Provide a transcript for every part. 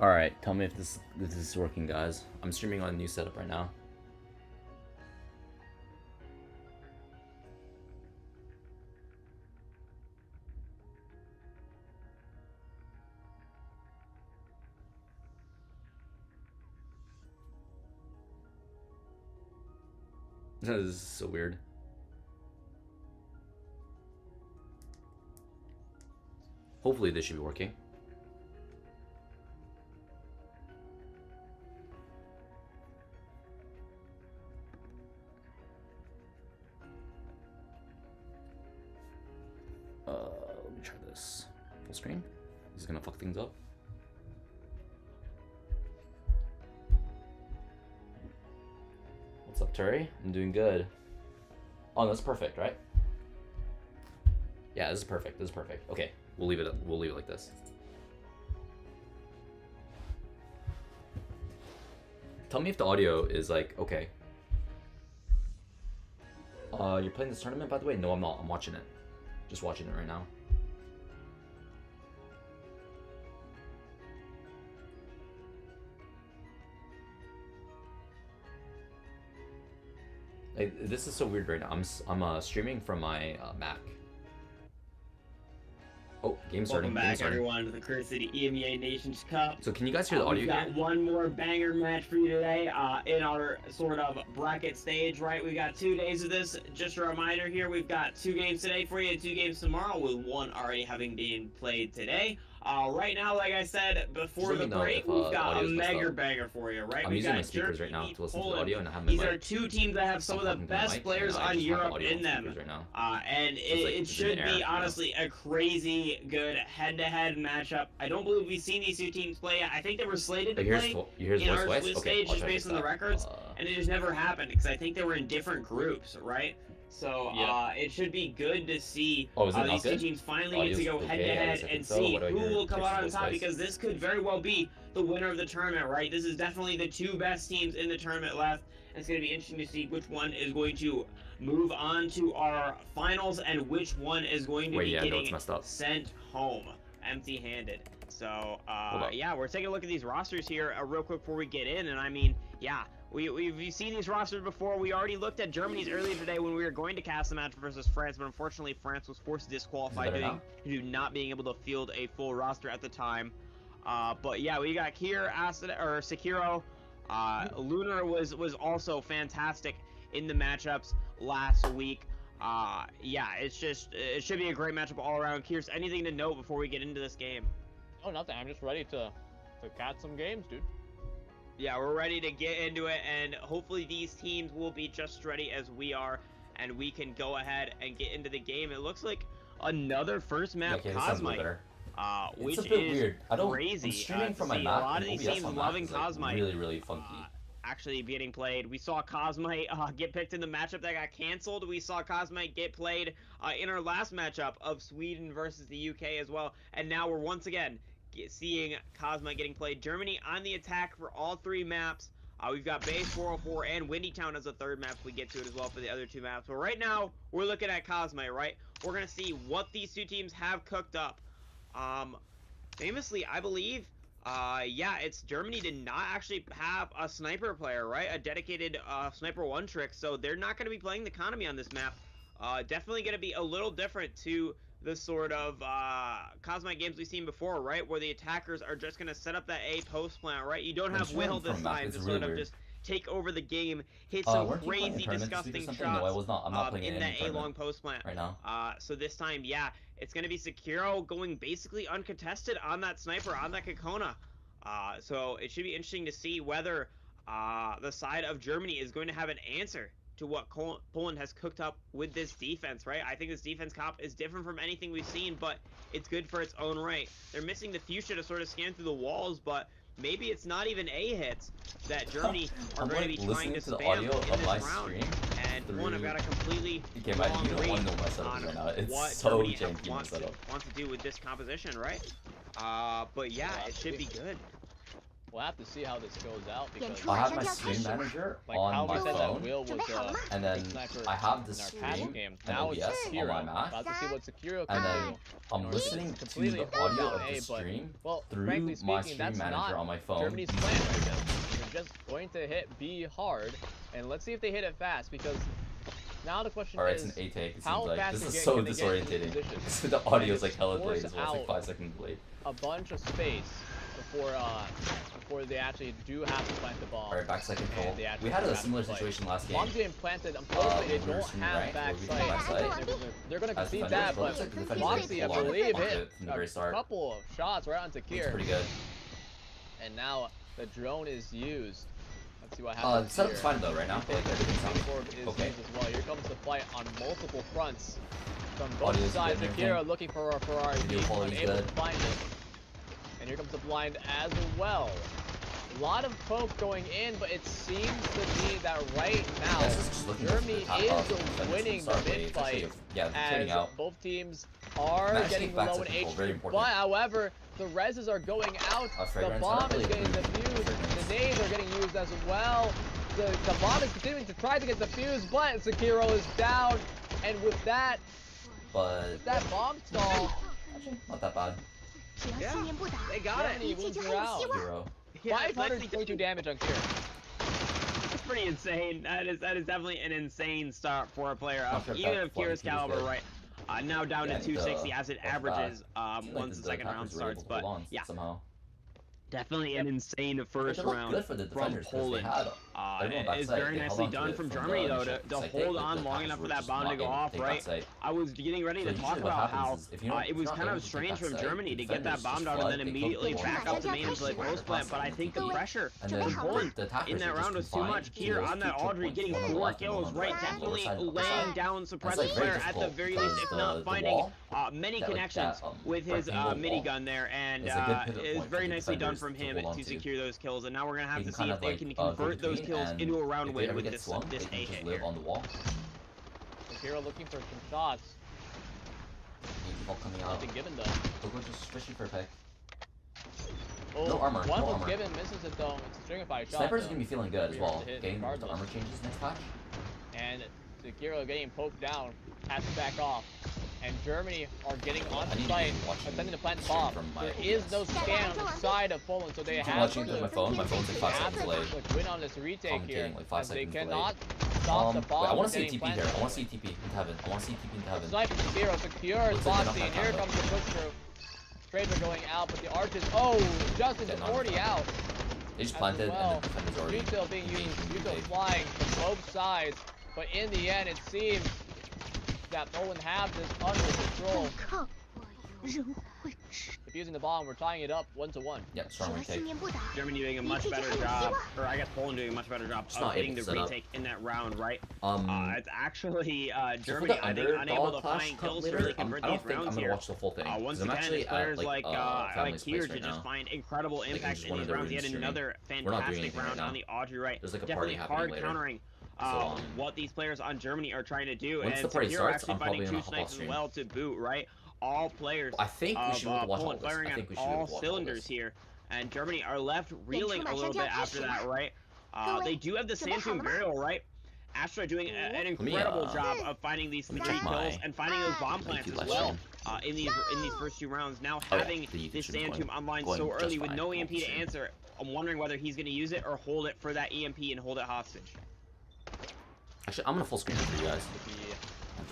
Alright, tell me if this is working, guys. I'm streaming on a new setup right now. This is so weird. Hopefully this should be working. Let me try this. Full screen. This is gonna fuck things up. What's up, Terry? I'm doing good. Oh, that's perfect, right? Yeah, this is perfect. This is perfect. Okay, we'll leave it. We'll leave it like this. Tell me if the audio is like okay. You're playing this tournament, by the way? No, I'm not. I'm watching it. Just watching it right now. Like, this is so weird right now. I'm streaming from my Mac. Oh, game starting. Welcome back, everyone, to the Krihcity EMEA Nations Cup. So can you guys hear the audio? We've got one more banger match for you today in our sort of bracket stage, right? We got 2 days of this. Just a reminder here, we've got 2 games today for you and 2 games tomorrow, with one already having been played today. Right now, like I said before the break, we've got a mega banger for you, right? I'm using my speakers right now to listen to the audio, and I have my These are 2 teams that have some of the best players on Europe in them. Right now. And it should be, honestly, a crazy good head-to-head matchup. I don't believe we've seen these 2 teams play. I think they were slated to play in our split stage just based on the records, and it just never happened because I think they were in different groups, right? So it should be good to see these 2 teams finally get to go head-to-head and see who will come out on top, because this could very well be the winner of the tournament, right? This is definitely the 2 best teams in the tournament left. It's going to be interesting to see which one is going to move on to our finals and which one is going to be getting sent home empty-handed. So, yeah, we're taking a look at these rosters here real quick before we get in, and I mean, yeah, we've seen these rosters before. We already looked at Germany's earlier today when we were going to cast the match versus France, but unfortunately France was forced to disqualify due to not being able to field a full roster at the time. But yeah, we got Kier, Sekiro. Lunar was also fantastic in the matchups last week. Yeah, it should be a great matchup all around. Kiers, anything to note before we get into this game? Oh, nothing. I'm just ready to catch some games, dude. Yeah, we're ready to get into it, and hopefully these teams will be just ready as we are, and we can go ahead and get into the game. It looks like another first map Cosmite, which is weird. Crazy. I'm streaming from my Mac. A lot of these teams loving Cosmite. Really funky. Actually getting played. We saw Cosmite get picked in the matchup that got canceled. We saw Cosmite get played in our last matchup of Sweden versus the UK as well, and now we're once again seeing Cosmite getting played. Germany on the attack for all 3 maps. We've got Base 404 and Windy Town as a 3rd map. We get to it as well for the other 2 maps. But right now, we're looking at Cosmite, right? We're going to see what these 2 teams have cooked up. Famously, I believe, yeah, it's Germany did not actually have a sniper player, right? A dedicated sniper one trick. So they're not going to be playing the economy on this map. Definitely going to be a little different to the sort of Cosmite games we've seen before, right? Where the attackers are just going to set up that A post plant, right? You don't have Will this time to sort of just take over the game, hit some crazy, disgusting shots in that A long post plant right now. So this time, yeah, it's going to be Sekiro going basically uncontested on that sniper, on that Kakona. So it should be interesting to see whether the side of Germany is going to have an answer to what Poland has cooked up with this defense, right? I think this defense comp is different from anything we've seen, but it's good for its own right. They're missing the fuchsia to sort of scan through the walls, but maybe it's not even A hits that Germany are going to be trying to spam in this round. And Poland have got a completely wrong read on what Germany wants to do with this composition, right? But yeah, it should be good. we'll have to see how this goes out because I have my stream manager like on how my we said that phone, Will was and then I have the in our stream past game. and Now it's OBS on Sekiro. my Mac, About to see what Sekiro and can then do. I'm listening to completely the hold audio down of the A, but, stream well, through frankly my speaking, stream that's manager not on my phone. Germany's plan right now. They're just going to hit B hard, and let's see if they hit it fast because now the question Alright, is it's an A take. It how seems like fast this is can so they get into disorientating. position? The audio is And like hella force delayed as well. It's like out 5 seconds delayed. a bunch of space before they actually do have to plant the bomb. Alright, backside control. And they actually We had do a have to similar play. situation last game. Bombs getting planted, unfortunately, they we were don't streaming have ranked, where we backside. had backside. They're going to As concede defenders, that, but but looks like the defenders Foxy, I hold on believe, to it hit from the very a start. couple of shots right onto It's Kier. pretty good. And now the drone is used. Let's see what happens The setup's here. fine though right now. Like everything sounds Is okay. used as well. Here comes the fight on multiple fronts. From both Audio's sides, good and Akira everything. looking for a Ferrari, Video quality's unable good. to find it. And here comes the blind as well. A lot of poke going in, but it seems to be that right now This is just looking for Germany the top is defenders winning from the start play. mid It's actually, fight yeah, trading as out. both teams are Match getting take back low to in control, very HP. important. But however, the reses are going out. The Fragrance, bomb I don't is really getting agree. defused. The nades are getting used as well. The bomb is continuing to try to get defused, but Sekiro is down. And with that bomb stall, Actually, not that bad. yeah, they got it. He wins the round. Hero. Yeah, 522 damage on Kira. It's pretty insane. That is definitely an insane start for a player. Not sure if Even that if Kira's 42 is caliber, good. right, now down Yeah, to 260 as it not averages bad. Seems like once the the second round attackers were able starts. to But hold on yeah, somehow. definitely an insane first It looked round good for the from defenders, 'cause they Poland. had everyone It's backside. very They held nicely on to done it from from Germany the though initial to side take, hold but on the long attackers enough for were that just bomb not to go able off, take right? backside. I was getting ready So to talk usually what about happens how is if you're it was not kind able of to take strange from backside, Germany the to get that defenders bomb just down and flood, then they cook immediately the back wall, up the main and play they post plant. But I think the pressure and then from Poland the attackers in that are round was just too confined much. to Kier those on that two choke Audrey points, getting one on the 4 left and one kills, on the right? lower Definitely side of the laying side. down It's suppressive like very player at the difficult very because least, if the not finding wall, many that, like, connections that, with his rectangle mini wall gun there, and is a good pivot it was point very for the nicely done defenders from to him hold on to to. secure those kills. And now we're gonna have They to can see kind if of they like can go convert those between, kills and into a round if they win ever with get this swung, they this can A just hit live here. on the wall. Akira looking for some shots. Default coming out. Nothing given though. Look, just fishing for a pick. Oh, No armor, one no was armor. given, misses it though. It's a Strinova shot. Sniper's though. gonna be feeling good as We're well. to hit Getting the regardless. armor changes next patch. And Sekiro getting poked down, has to back off. And Germany are getting I onto need to site, be watching attempting to plant the stream bomb. from my There is OBS. no scan on the side of Poland, so they I'm have watching to it on my phone. My phone's like 5 seconds delayed. win on this retake here. Commentating like 5 as they seconds cannot stop the bomb. wait, I want to see getting TP here. planted. I want to see TP into heaven. I want to see TP into heaven. Sniper Sekiro secures Looks like they're not Foxy, and that here bad, comes the push through. Trades are going out, but the arches, Justin's Yeah, not already enough. out. They just as planted well. and the defender's already Util being used, engaging Util big. flying from both sides, but in the end, it seems that Poland have this under control. Defusing the bomb, we're tying it up 1-1. Yeah, strong retake. Germany doing a much better job, or I guess Poland doing a much better job Just not of getting able the to set up. retake in that round, right? It's actually So for Germany, the I think, unable Underdog to clash find come kills to later, really convert I don't these think I'm rounds gonna here. watch the full thing. Once 'cause I'm again, actually it's players at like family's place Kier right to just now. find incredible Like, impact just in one these of their rounds. Yet rooms another streaming. We're not doing fantastic anything right round now. on the Audrey, right? There's like a Definitely party happening hard later. countering what these players on Germany are trying to do, Once and the party Sekiro starts, actually I'm finding probably two gonna hop off snipes as stream. well to boot, right? All players I think we should watch all Poland this. firing I think we on should all watch all cylinders this. here, and Germany are left reeling a little bit after that, right? They do have the Santum burial, right? Astra doing an incredible job of finding these 3 check kills my and finding those bomb plants YouTube as live well stream. in these first 2 rounds. Now Oh, yeah, having the YouTube this stream's Santum going- online going so just early with fine no on EMP the to stream. answer, I'm wondering whether he's going to use it or hold it for that EMP and hold it hostage. Actually, I'm gonna full screen it for you guys. To be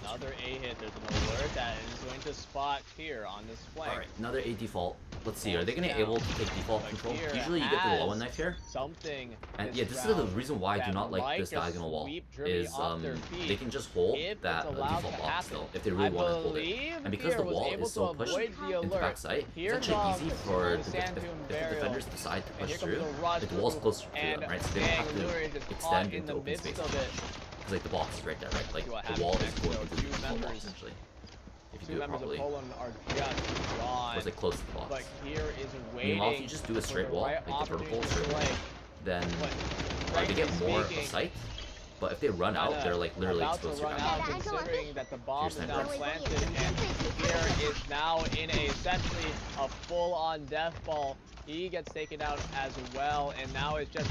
another A hit, there's an alert that is going to spot here on this flank. Alright, another A default. Let's see, are they gonna be able to take default But control? here Usually you get the low end knife here. Something. And yeah, this is the round reason why I do that not like might this just diagonal wall. sweep Germany Is off their feet they can just hold if that it's allowed default to block happen. still if they really I want to hold it. believe And because Kier the was wall able is so to pushed avoid the into alert. backside, Here it's actually comes easy for the if the Santum burial. defenders decide to And push here through. comes the rush Like the wall's closer to and them, right? So they don't have Nur is to just caught extend in into the open midst space. of it. Because like the box is right there, right? Like See what the wall happens is next, going though. through Two the wall members- essentially. If you Two do it members properly. of Poland are just gone. Or it's like close to the box. But here is waiting. Meanwhile, if you just do a for straight the wall, right like the vertical opportunity to straight wall, play. then But they get frankly more of a speaking, sight. But if they run out, they're like literally about to exposed to run ground. out, considering that the bomb is Here's now Sniper. planted, and here is now in essentially a full-on death ball. He gets taken out as well, and now it's just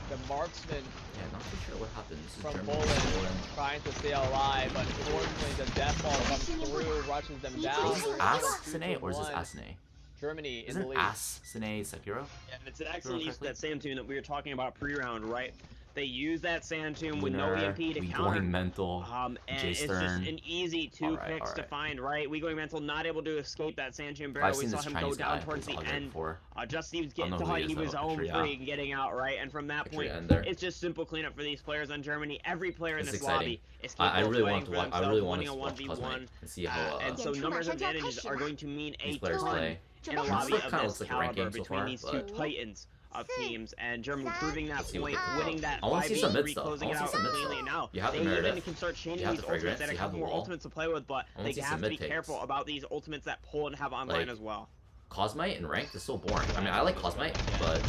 the marksman Yeah, not too sure what happened. This is from Germany. Poland trying to stay alive, but unfortunately the death ball comes through, rushes them down. Is this Asane or is this Asane? Germany in the Isn't lead. Asane Sekiro? Yeah, and it's an excellent use of that sand tune that we were talking about pre-round, right? They use that sand tune with no EMP to We counter. Going Mental. And it's just Stern. an easy two picks to find, right? We Going Mental not able to escape that sand tune barrel. I've We seen saw this him Chinese go down guy towards the end. before. Just Steve's getting know who thought he is, he was though. home Actually, free and getting out, right? And from that point, end there. it's just simple cleanup for these players on Germany. Every player in It's this exciting. lobby is I capable really of want fighting to for watch. I themselves, really want winning to a watch 1v1. Cosmic and see how And so numbers advantages are going to mean a these players ton play. in a This lobby kind of of this looks like a rank caliber game so between far, these two but titans of teams, and Germany proving that see what point, they do. winning that I wanna see some 5v3, mid stuff. closing I it wanna out see some mid cleanly. stuff. Now You have the they Meredith, even can start chaining you have these the ultimates Fragrance, and a you have couple the more Wall. ultimates to play with, but I wanna they see have some to be mid takes. careful about these ultimates that Poland have online Like, as well. Cosmite and ranked is so boring. I mean, I like Cosmite, but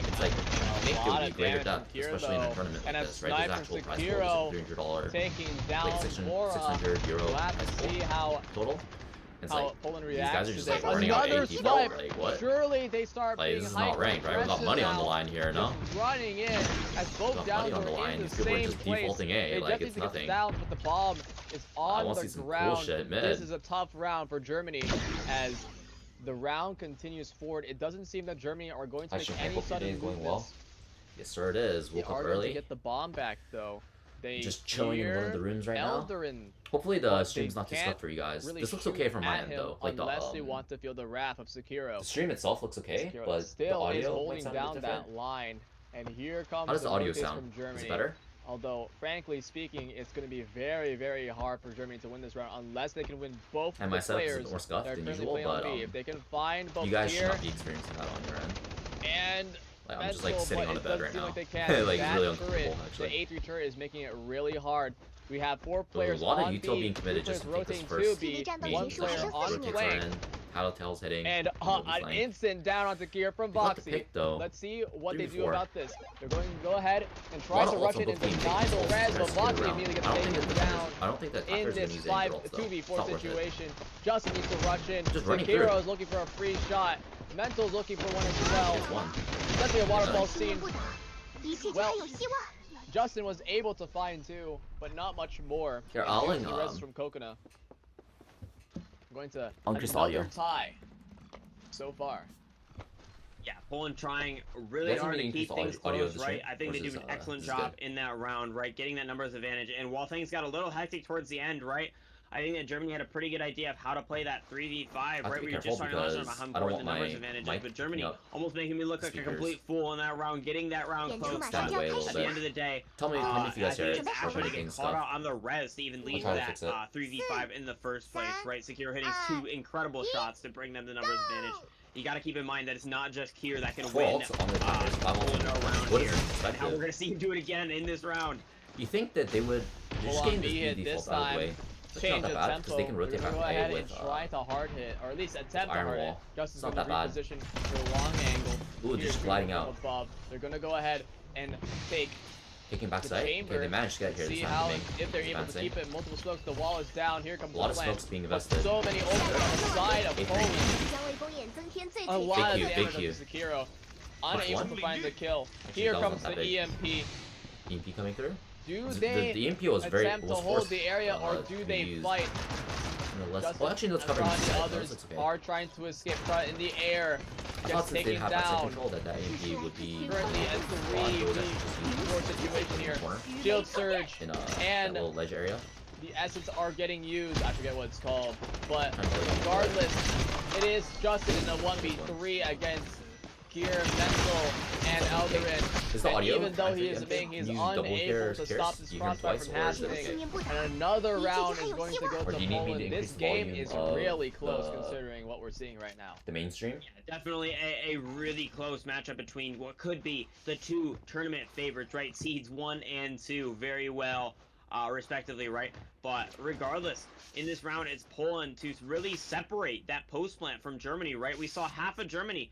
It's like, I think it would be greater depth, here, especially in a though. tournament And like a this, right? There's sniper actual prize Sekiro pool, it's $300, taking down like Mora. 600 euro We'll have prize to pool see how total. It's how like, Poland these reacts guys are to just this. like running out Another 80 snipe. like what? Surely they start Like, being this is not ranked, right? We got money on the line here, no? Just running in as both Got downs money on the are line. in the These people are same just place. defaulting A, They like, just need it's to get nothing. the down, but the bomb is on wanna the see some cool ground. shit, mid. This is a tough round for Germany as the round continues forward. It doesn't seem that Germany are going to Actually, make I any hope your day sudden is going movements. well. Yes, sir, it is. They Woke are up going to early. get the bomb back, though. They Just chilling in one of the rooms right now. Eldarin. Hopefully the But stream's they not too can't tough for you guys. Really This looks shoot okay from my at end him though. Like unless they the want to feel the wrath of Sekiro. stream itself looks okay, Sekiro but the still is audio holding might sound a down bit different. that line, and here comes How does the audio rotates sound? from Germany. Is it better? Although, frankly speaking, it's going to be very, very hard for Germany to win this round unless they can win both And the my setup is players more scuffed that are than currently usual, playing on but B. If they can find both you guys should here not be experiencing that on your end. and Like, I'm just like Mental, sitting but on a it bed doesn't right seem now. like they can. Like, That it's really turret, uncomfortable actually. The A3 turret is making it really hard. We have 4 There's players a lot of on util B, being committed 2 just to players take this rotating first to B, game 1 player on Rotates flank. are in, Tattletale's hitting. And Nobody an flank. instant down onto gear from They got the Voxy. pick, though. Let's see what they do 3v4. about this. They're going to go ahead and A try lot to of rush ults on it and both teams. deny the Ults res, tries but to get Voxy around. immediately I gets don't think taken that down I don't think that in Tucker's gonna this use any ults, though. 2v4 It's not worth it. situation. Justin needs to rush in. Just running Sekiro through. is looking for a free shot. Mental's looking for one as well. Gets one. Definitely a waterfall scene. 离世界 Well, 还有希望。 Justin was able to find 2, but not much more. Here, And I'll here's the res from Kokona. I'm going to Increase another audio. tie so far. Yeah, Poland trying really Doesn't hard to mean keep increase things audio close, this right? way, I think they do versus, an excellent this is job good. in that round, right? Getting that numbers advantage. And while things got a little hectic towards the end, right? I think that Germany had a pretty good idea of how to play that 3v5, right? be We were just careful talking last time about because how I don't important the want numbers my advantage is, mic but Germany picking up almost making me look like a speakers. complete fool in that round, getting that round Yeah, close. too Stand away a little At the bit. end of the day, Tell me if you guys I hear think it. it's We're actually to making get stuff. caught out on the res to even lead try to to that fix it. 3v5 in the first place, right? Sekiro hitting 2 incredible shots to bring them the numbers advantage. You got to keep in mind that it's not just Kier that can win Ults on the numbers. Poland around What here. is And how expected? we're going to see him do it again in this round. You think that they would Full just on getting B this hit B this default out of the way? time. It's Change not the that bad tempo. because they can rotate They're back gonna to go ahead A and with try to hard hit, or at least attempt to Iron hard hit. Wall. Justin's It's not going to that bad. reposition for long angle. Ooh, Here's just gliding from out. above. They're going to go ahead and take Taking back the sight. chamber. Okay, they managed to get here. See It's how not big. if they're able to Advancing. keep it. Multiple smokes. The wall is down. Here comes A lot the of plant. smokes being But invested. so many ults on the side of A3. Poland. 将为公演增添最A 璀璨 lot of Q, big damage Q. to Sekiro. Unable one? to find the kill. Actually, Here that comes wasn't the that big. EMP. EMP coming through. Do The they EMP was very attempt to was hold forced, the area, or to do be they used. fight? Well, Justin actually, let's and cover Ron, these the side. others That's okay. are trying to escape front in the air. I Gets thought since they taken didn't have that side down. control that EMP would be Currently a Ron was actually just used 3v4 situation here. corner Shield surge in and that little ledge area. the essence are getting used. I forget what it's called, but Trying to play it. regardless, it is Justin in a 1v3 against Kier, Mental, and Eldarin. Is the And audio? even though he is Can big, he's you double hear unable to Pierce? stop this You hear him crossfire twice, from or is it happening. okay? And another round is going to go Or to do you need me to Poland. This increase game volume is of really close the- considering what we're seeing right now. The mainstream. Definitely a really close matchup between what could be the 2 tournament favorites, right? Seeds 1 and 2 very well, respectively, right? But regardless, in this round, it's Poland to really separate that post plant from Germany, right? We saw half of Germany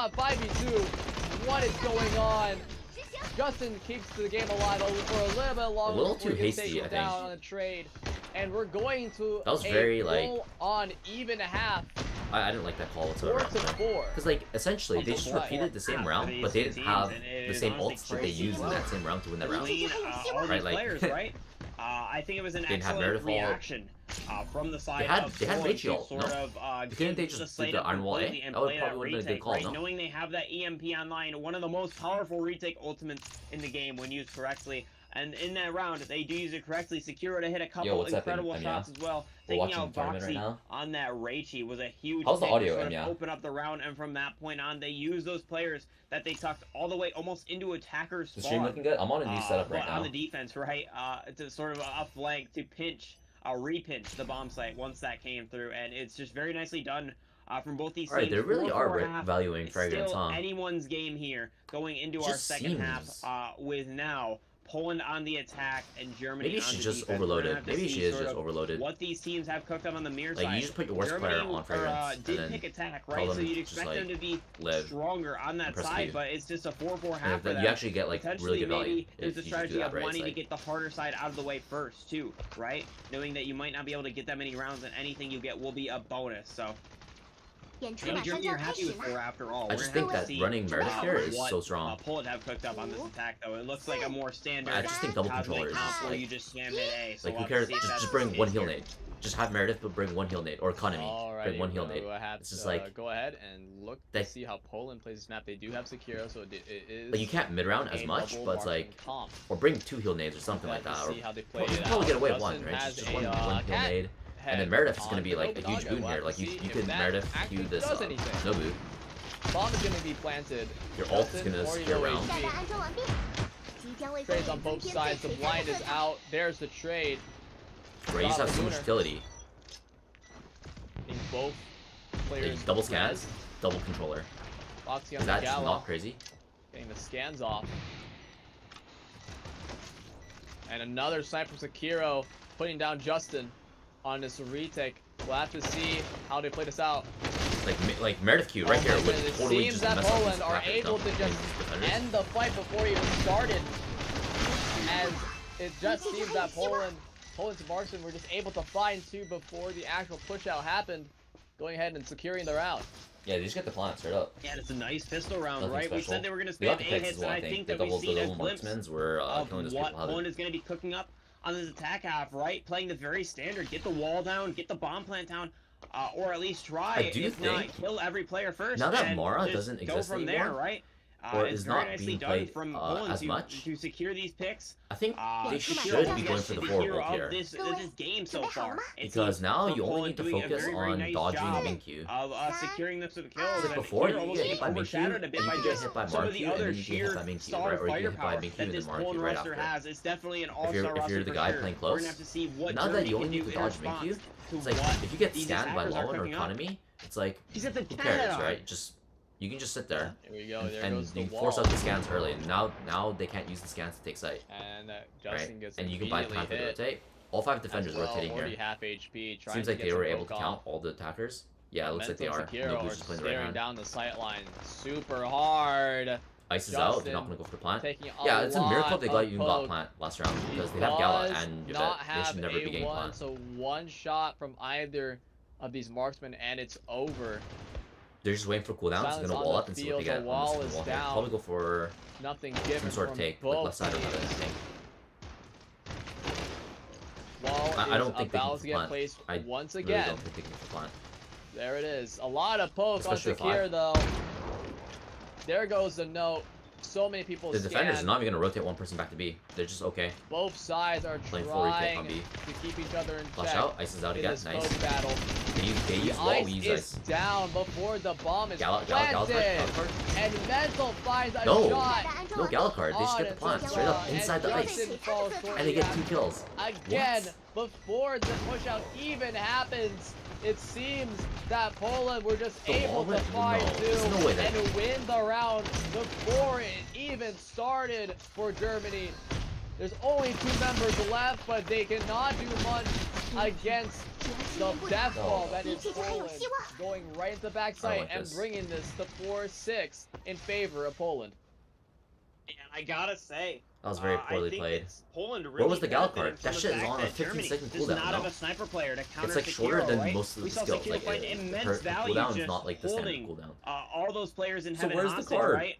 on 5v2. What is going on? Justin keeps the game alive for a little bit longer. A little too hasty, I think. Down on the trade, and we're going to that was very on even half. I didn't like that call whatsoever. 4-4. Because like essentially they just repeated the same round, but they didn't have the same ults that they used in that same round to win that round. All Right, these like players, right? I think it was an excellent reaction from the side of they had Rachel, sort of give they the just slate do the up Iron Wall A? completely and That would play that probably been a good retake, call, right? no? Knowing they have that EMP online, one of the most powerful retake ultimates in the game when used correctly. And in that round, they do use it correctly. Sekiro to hit a couple incredible shots as well. Taking out Boxy on that Reichi was a huge how's the audio, to sort of open up the round, and from that point on, they use those players that they tucked all the way almost into attacker spawn. The stream looking good? I'm on a new setup right now. On the defense, right? To sort of a flank to pinch, repinch the bomb site once that came through, and it's just very nicely done. From both these teams. Alright, they really are valuing Fragrance, huh? Anyone's game here going into our second half with now Poland on the attack and Germany maybe on the she's just defense. overloaded. Maybe she is just overloaded. What these teams have cooked up on the mirror side. Like, you just put your worst player on Fragrance and then pick attack, right? So you'd expect them to be stronger on that side, but it's just a 4-4 half for them. You actually get, like, really good value. There's the strategy of wanting to get the harder side out of the way first, too, right? Knowing that you might not be able to get that many rounds, and anything you get will be a bonus, so... You're happy with 4 after all. I just think that running Meredith here is so strong. Poland have cooked up on this attack though. It looks like a more standard. I just think double controllers. Where you just spam hit A. So like who cares? Just bring one heal nade. Just have Meredith but bring one heal nade or Economy. Bring one heal nade. It's just like go ahead and look to see how Poland plays this map. They do have Sekiro, so it is. Like you can't mid round as much, but it's like or bring 2 heal nades or something like that. Or you probably get away with 1, right? Just one heal nade. And then Meredith is going to be like a huge boon here. Like you could Meredith do this Nobu. Bomb is going to be planted. Your ult is going to secure around. Trades on both sides. The blind is out. There's the trade. Rays have so much utility. In both players. Double scans, double controller. Is that not crazy? Getting the scans off. And another snipe from Sekiro putting down Justin on this retake. We'll have to see how they play this out. Like Meredith Q right here would totally just mess up. It seems that Poland are able to just end the fight before it even started. As it just seems that Poland's marksmen were just able to find 2 before the actual push out happened, going ahead and securing the round. Yeah, they just get the plant straight up. Yeah, it's a nice pistol round, right? We said they were going to spam A hits, and I think that we've seen a glimpse of what Poland is going to be cooking up on this attack half, right? Playing the very standard, get the wall down, get the bomb plant down, or at least try, if not, kill every player first. Now that Mara doesn't exist go from anymore, there, right? or is not being played from as much, to secure these picks. I think they should be going for the 4 ult here. This game so far. Because now you only need to focus on dodging Minkyu. Of securing this with the kills. Like before, you get hit by Minkyu, and you get hit by Markyu, and then you get hit by Minkyu, right? Or you get hit by Minkyu and then Markyu right after. It's definitely an all-star if you're the guy playing close, now that you only need to dodge Minkyu, it's like, if you get scanned by Lawan or Economy, it's like, who cares, right? You can just sit there, here we go. and you force out the scans early, and now they can't use the scans to take sight. And Justin gets and you can buy time for the rotate. All 5 defenders rotating here. Half HP, seems like they were able to count all the attackers. Yeah, it looks like they are. Nobu's just playing the right hand. Down the sight line super hard. Ice is out. They're not going to go for the plant. Yeah, it's a miracle they even got plant last round, because they have Gala and Yvette. They should never be getting plant. So 1 shot from either of these marksmen, and it's over. They're just waiting for cooldown. It's gonna wall up and see what they get. Wall is down. Probably go for some sort of take, like left side or right, I think. Wall I don't think they can get placed once again. Really don't think they can plant. There it is. A lot of poke on Sekiro though. There goes the note. So many people. The defenders are not even gonna rotate 1 person back to B. They're just okay. Both sides are trying to keep each other in check. Flash out. Ice is out again. Nice. Battle. They use wall. We use ice. Down before the bomb is planted. And Mental finds a shot. No Gallicard. They just get the plant straight up inside the ice. And they get 2 kills. Again, before the push out even happens, it seems that Poland were just able to find 2 and win the round before it even started for Germany. There's only 2 members left, but they cannot do much against the death ball that is Poland, going right into the backside and bringing this to 4-6 in favor of Poland. And I gotta say, that was very poorly played. Poland really where was the Gallicard? That shit is on a 15-second cooldown. Not have a sniper player to counter it's like shorter than most of the skills. Like immense value cooldown is not like the standard cooldown. All those players in heaven where's the card? Right?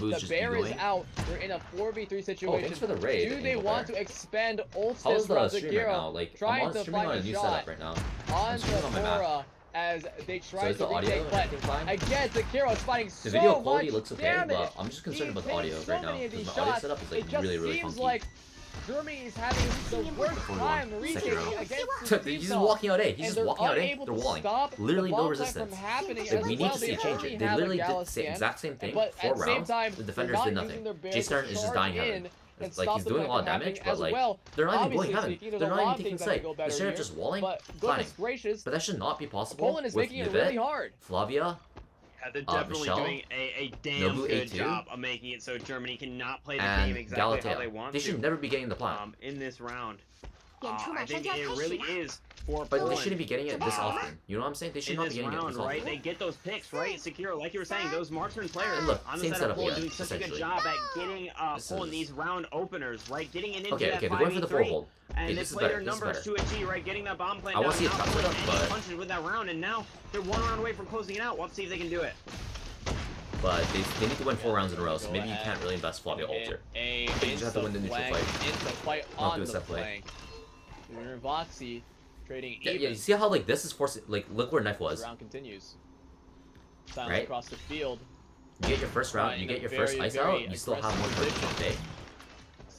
Nobu's the bear is going. out. We're in a 4v3 situation. Oh, thanks for the raid. Do they want to expand ult How's this the from stream right now? Zakiro? Like, Trying I'm to streaming find on a a new shot setup right now. on I'm streaming on my Mac. Zafora as they try So is to the audio retake, but fine? again, Zakiro is fighting The so video much quality looks okay, damage. but I'm just concerned about the He's audio hitting so right now many of because these my audio shots. setup is It like just really seems funky. like Germany is having the worst time retaking against this He's just walking out A. He's just walking out A. unable They're to walling. stop Literally the no bomb plant resistance. from happening Like, as we need well. to see a change. already They have a literally did the Galician, exact same thing. but 4 at the same rounds. time, The they're defenders not did using nothing. their bear J-Star to is just dying charge heaven. in and It's like stop he's the doing a plant lot of from damage, happening but as like well. they're not even Obviously, going heaven. speaking of They're the not even lob taking things that could side. go better They're here, just walling, but planning. goodness gracious, But that should not be possible. Poland is with making it Yvette, really hard. Flavia. Yeah, they're definitely Michelle, doing a damn Nobu good A2, job of making it so Germany cannot play the and game exactly Galatea. how they want They to. should never be getting the plan. In this round. Entruma I think Shenzhen it really Krihcity. is for But Poland. they shouldn't be getting it this often. You know what I'm saying? They should In not be this getting it round, this often. right? They get those picks, right? Secure, like you were saying, those marksman players And look, on the same side of setup Poland again, doing such a good essentially. job at getting This Poland is- these round openers, right? Getting it into Okay, that they're going for the 4 5v3. hold. And Okay, they this is play their better. This is numbers better. to a G, right? Getting that bomb plant I down, wanna see not a top pulling setup, any but- punches with that round, and now they're 1 round away from closing it out. We'll have to see if they can do it. But they need to win 4 rounds in a row, so maybe you can't really invest Flavia ult here. You just have to win the neutral fight. Into fight Not on do a the set play. flank. Voxy trading Yeah, even. you see how like this is forcing, like look where knife was. The round continues. Silence Right? across the field. You get your first round, you in get a your first very, ice very out, you still have more aggressive turns to take.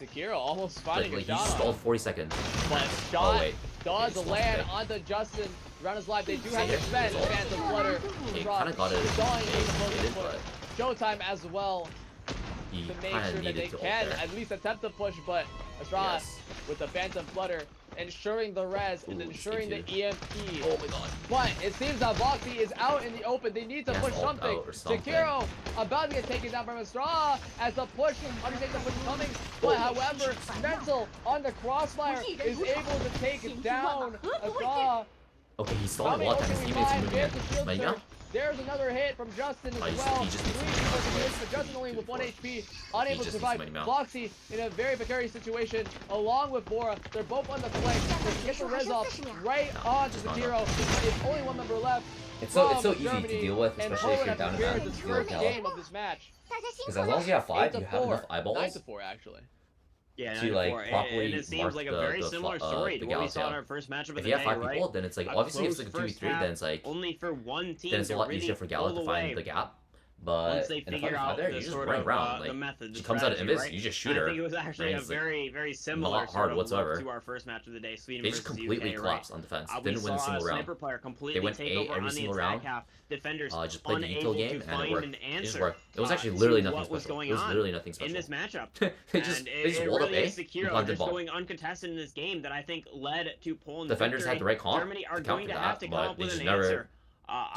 Sekiro almost finding Like a he shot on stalled him. 40 seconds. But Oh shot wait. does Okay, land still onto Justin. Round is live. They do See have to here? spend It's all- Phantom Flutter. He Drop. kinda got it. Stalling He the opposing did, foot. but Showtime as well he to make kinda sure that needed they to ult can there. at least attempt to push, but Estrada Yes. with the Phantom Flutter, ensuring the res and Ooh, ensuring the sneaky. EMP. Oh my god. But it seems that Voxy is out in the open. They need to Yes, push ult something. out or something. Sekiro about to get taken down from Estrada as the push, understands the push is coming. But however, Mental on the crossfire is able to take down Estrada. Okay, he stalled a lot of time. His teammates moving in. But yeah, There's another hit from Justin as Oh, well. he just needs 3 to people make to it. hit, but Justin only with 1 HP, unable to just survive. needs to make it. Foxy in a very precarious situation, along with Bora. They're both on the flank. They get the res off right onto Just not Sekiro. There's only 1 member left. it's so from easy Germany, to deal with, and especially if Poland you're down have to prepared that. the You feel first hell. game of this match. Because as long as you have 5, 8 to you have 4. enough eyeballs 9 to 4 actually. Yeah, to like 94. properly and it seems mark like a the, very the, similar the story to what we saw in Galatea. our first matchup of If the you have day, 5 right? people, then it's like A obviously if it's close like 2v3, first half, then it's like only for one team then it's a to lot really easier for Gala pull to find away the gap. But once they in a figure 5v5 out there, the you just sort run of around. the Like method, she the comes out of strategy, invis, right? you just And shoot her. I think it was actually right? a It's like, very, very similar not hard sort of whatsoever. look to our first match of the day, Sweden they just versus completely UK, collapsed right? on defense. We Didn't win a saw single round. sniper player completely They went take A over every on the single attack round. half. Defenders Just played the unable Ito game to and it find worked. an It just answer. worked. It was actually to literally nothing what was special. going It was on literally nothing in special. this matchup. they just it walled up really A is and Sekiro planted just bomb. going uncontested in this game that I think led to Poland's Defenders victory. had the right comp Germany are to going to counter have that, to come but up they with just an never answer.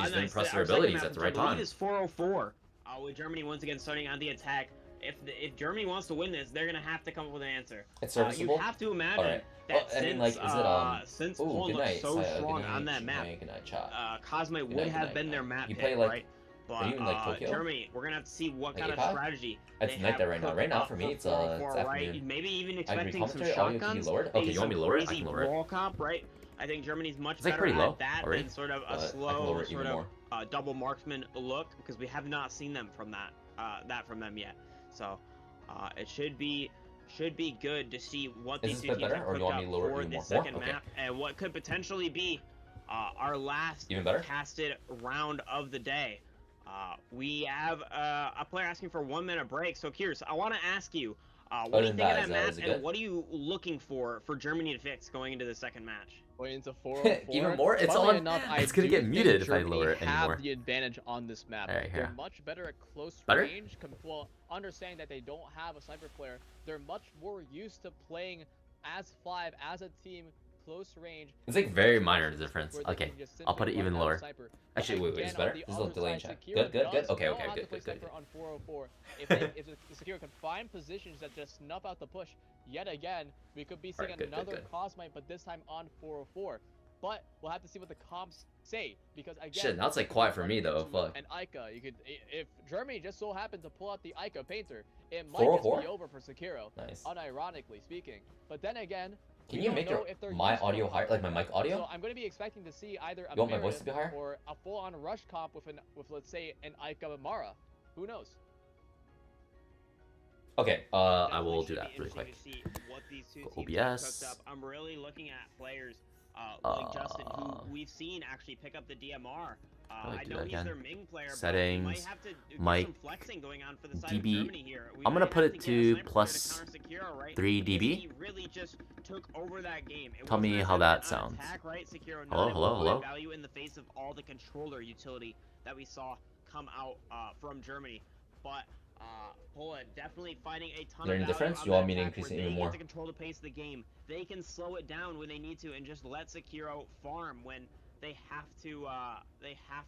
just didn't press their Our second abilities map, at the right I believe, time. is 404. With Germany once again starting on the attack. If Germany wants to win this, they're gonna have to come up with an answer. It's serviceable. You have to imagine Alright. that Well, I mean, like, is it, since ooh, Poland good looks night, so Saya, strong good night, on that map, Good night, chat. Cosme would night, have good been night. their map You pick, play, like, right? But are you in, like, Tokyo? Germany, we're gonna have to see what Like kind of APAC? strategy It's they night have there right now. cooked Right now up for me, it's 4-4, right? afternoon. Maybe even I agree. expecting some Commentary audio can be shotguns. lowered. Okay, maybe you want me to some lower it? I crazy can lower it. brawl comp, right? I think Germany's much It's, like, better pretty low at that already, than sort of but a I can lower slow it sort even more. of double marksman look because we have not seen them from that from them yet. So it should be good to see what Is these this two a bit teams better, have or do you cooked want me up to lower it for even this more? second Okay. map and what could potentially be our last Even better? casted round of the day. We have a player asking for 1 minute break. So Kiers, I want to ask you, what do you think of that map, and what are you looking for Germany to fix going into the second match? Going into 404. Even more? It's Funnily on. enough, It's I gonna do get think muted if I Germany lower it have anymore. the advantage on this map. Alright, They're here. much better at close Better? range. Well, understanding that they don't have a sniper player, they're much more used to playing as 5 as a team, close range. It's like very minor difference. where they Okay, can just I'll put it simply even run out lower. sniper. Actually, wait, Again, it's better. on the There's a little other delay in side, chat. Sekiro Good. does Okay, know okay, how to good, play good, good. sniper on 404. If Sekiro can find positions that just snuff out the push, yet again, we could be seeing Alright, good, another good. Cosmite, but this time on 404. But we'll have to see what the comps say, because again, Shit, now it's like quiet for me though. Fuck. and Ica, you could, if Germany just so happened to pull out the Ica painter, it might just 404? be over for Sekiro. Nice. Unironically speaking. But then again, Can we you don't make know your if they're my used to audio it. higher, like my mic audio? So I'm going to be expecting to see either a You want my voice to be Meredith higher? or a full-on rush comp with let's say an Ica Mara. Who knows? Okay, I Definitely will should do be that really interesting quick. to see what these two Go teams have OBS. cooked up. I'm really looking at players like Justin, who we've seen actually pick up the DMR I know he's their main player, settings, mic, DB. I'm gonna put it to plus 3 dB. Really just took over that game. Tell me how that sounds. Hello. Value in the face of all the controller utility that we saw come out from Germany, but Poland definitely fighting a ton Learning of difference? You want me to increase it even more? To control the pace of the game. They can slow it down when they need to and just let Sekiro farm when they have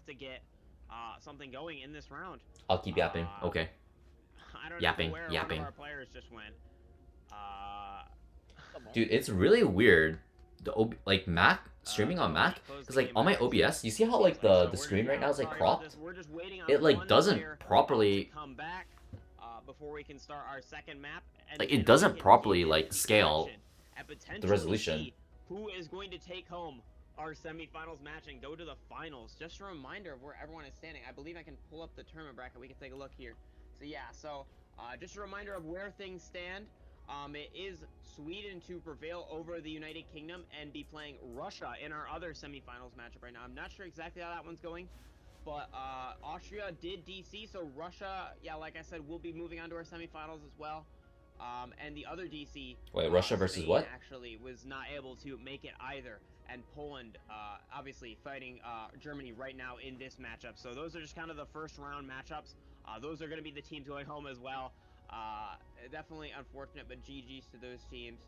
to get something going in this round. I'll keep yapping. Okay. I don't yapping, know where yapping. One of our players just went. Dude, it's really weird. Like Mac streaming on Mac, because like on my OBS, you see how like the screen right now is like cropped. It like doesn't properly. Before we can start our second map, like it doesn't properly like scale the resolution. Who is going to take home our semifinals match and go to the finals? Just a reminder of where everyone is standing. I believe I can pull up the tournament bracket. We can take a look here. So yeah, just a reminder of where things stand. It is Sweden to prevail over the United Kingdom and be playing Russia in our other semifinals matchup right now. I'm not sure exactly how that one's going, but Austria did DC, so Russia, yeah, like I said, will be moving on to our semifinals as well. And the other DC, wait, Russia versus Spain what? Actually, was not able to make it either. And Poland, obviously fighting Germany right now in this matchup. So those are just kind of the first round matchups. Those are going to be the teams going home as well. Definitely unfortunate, but GG's to those teams.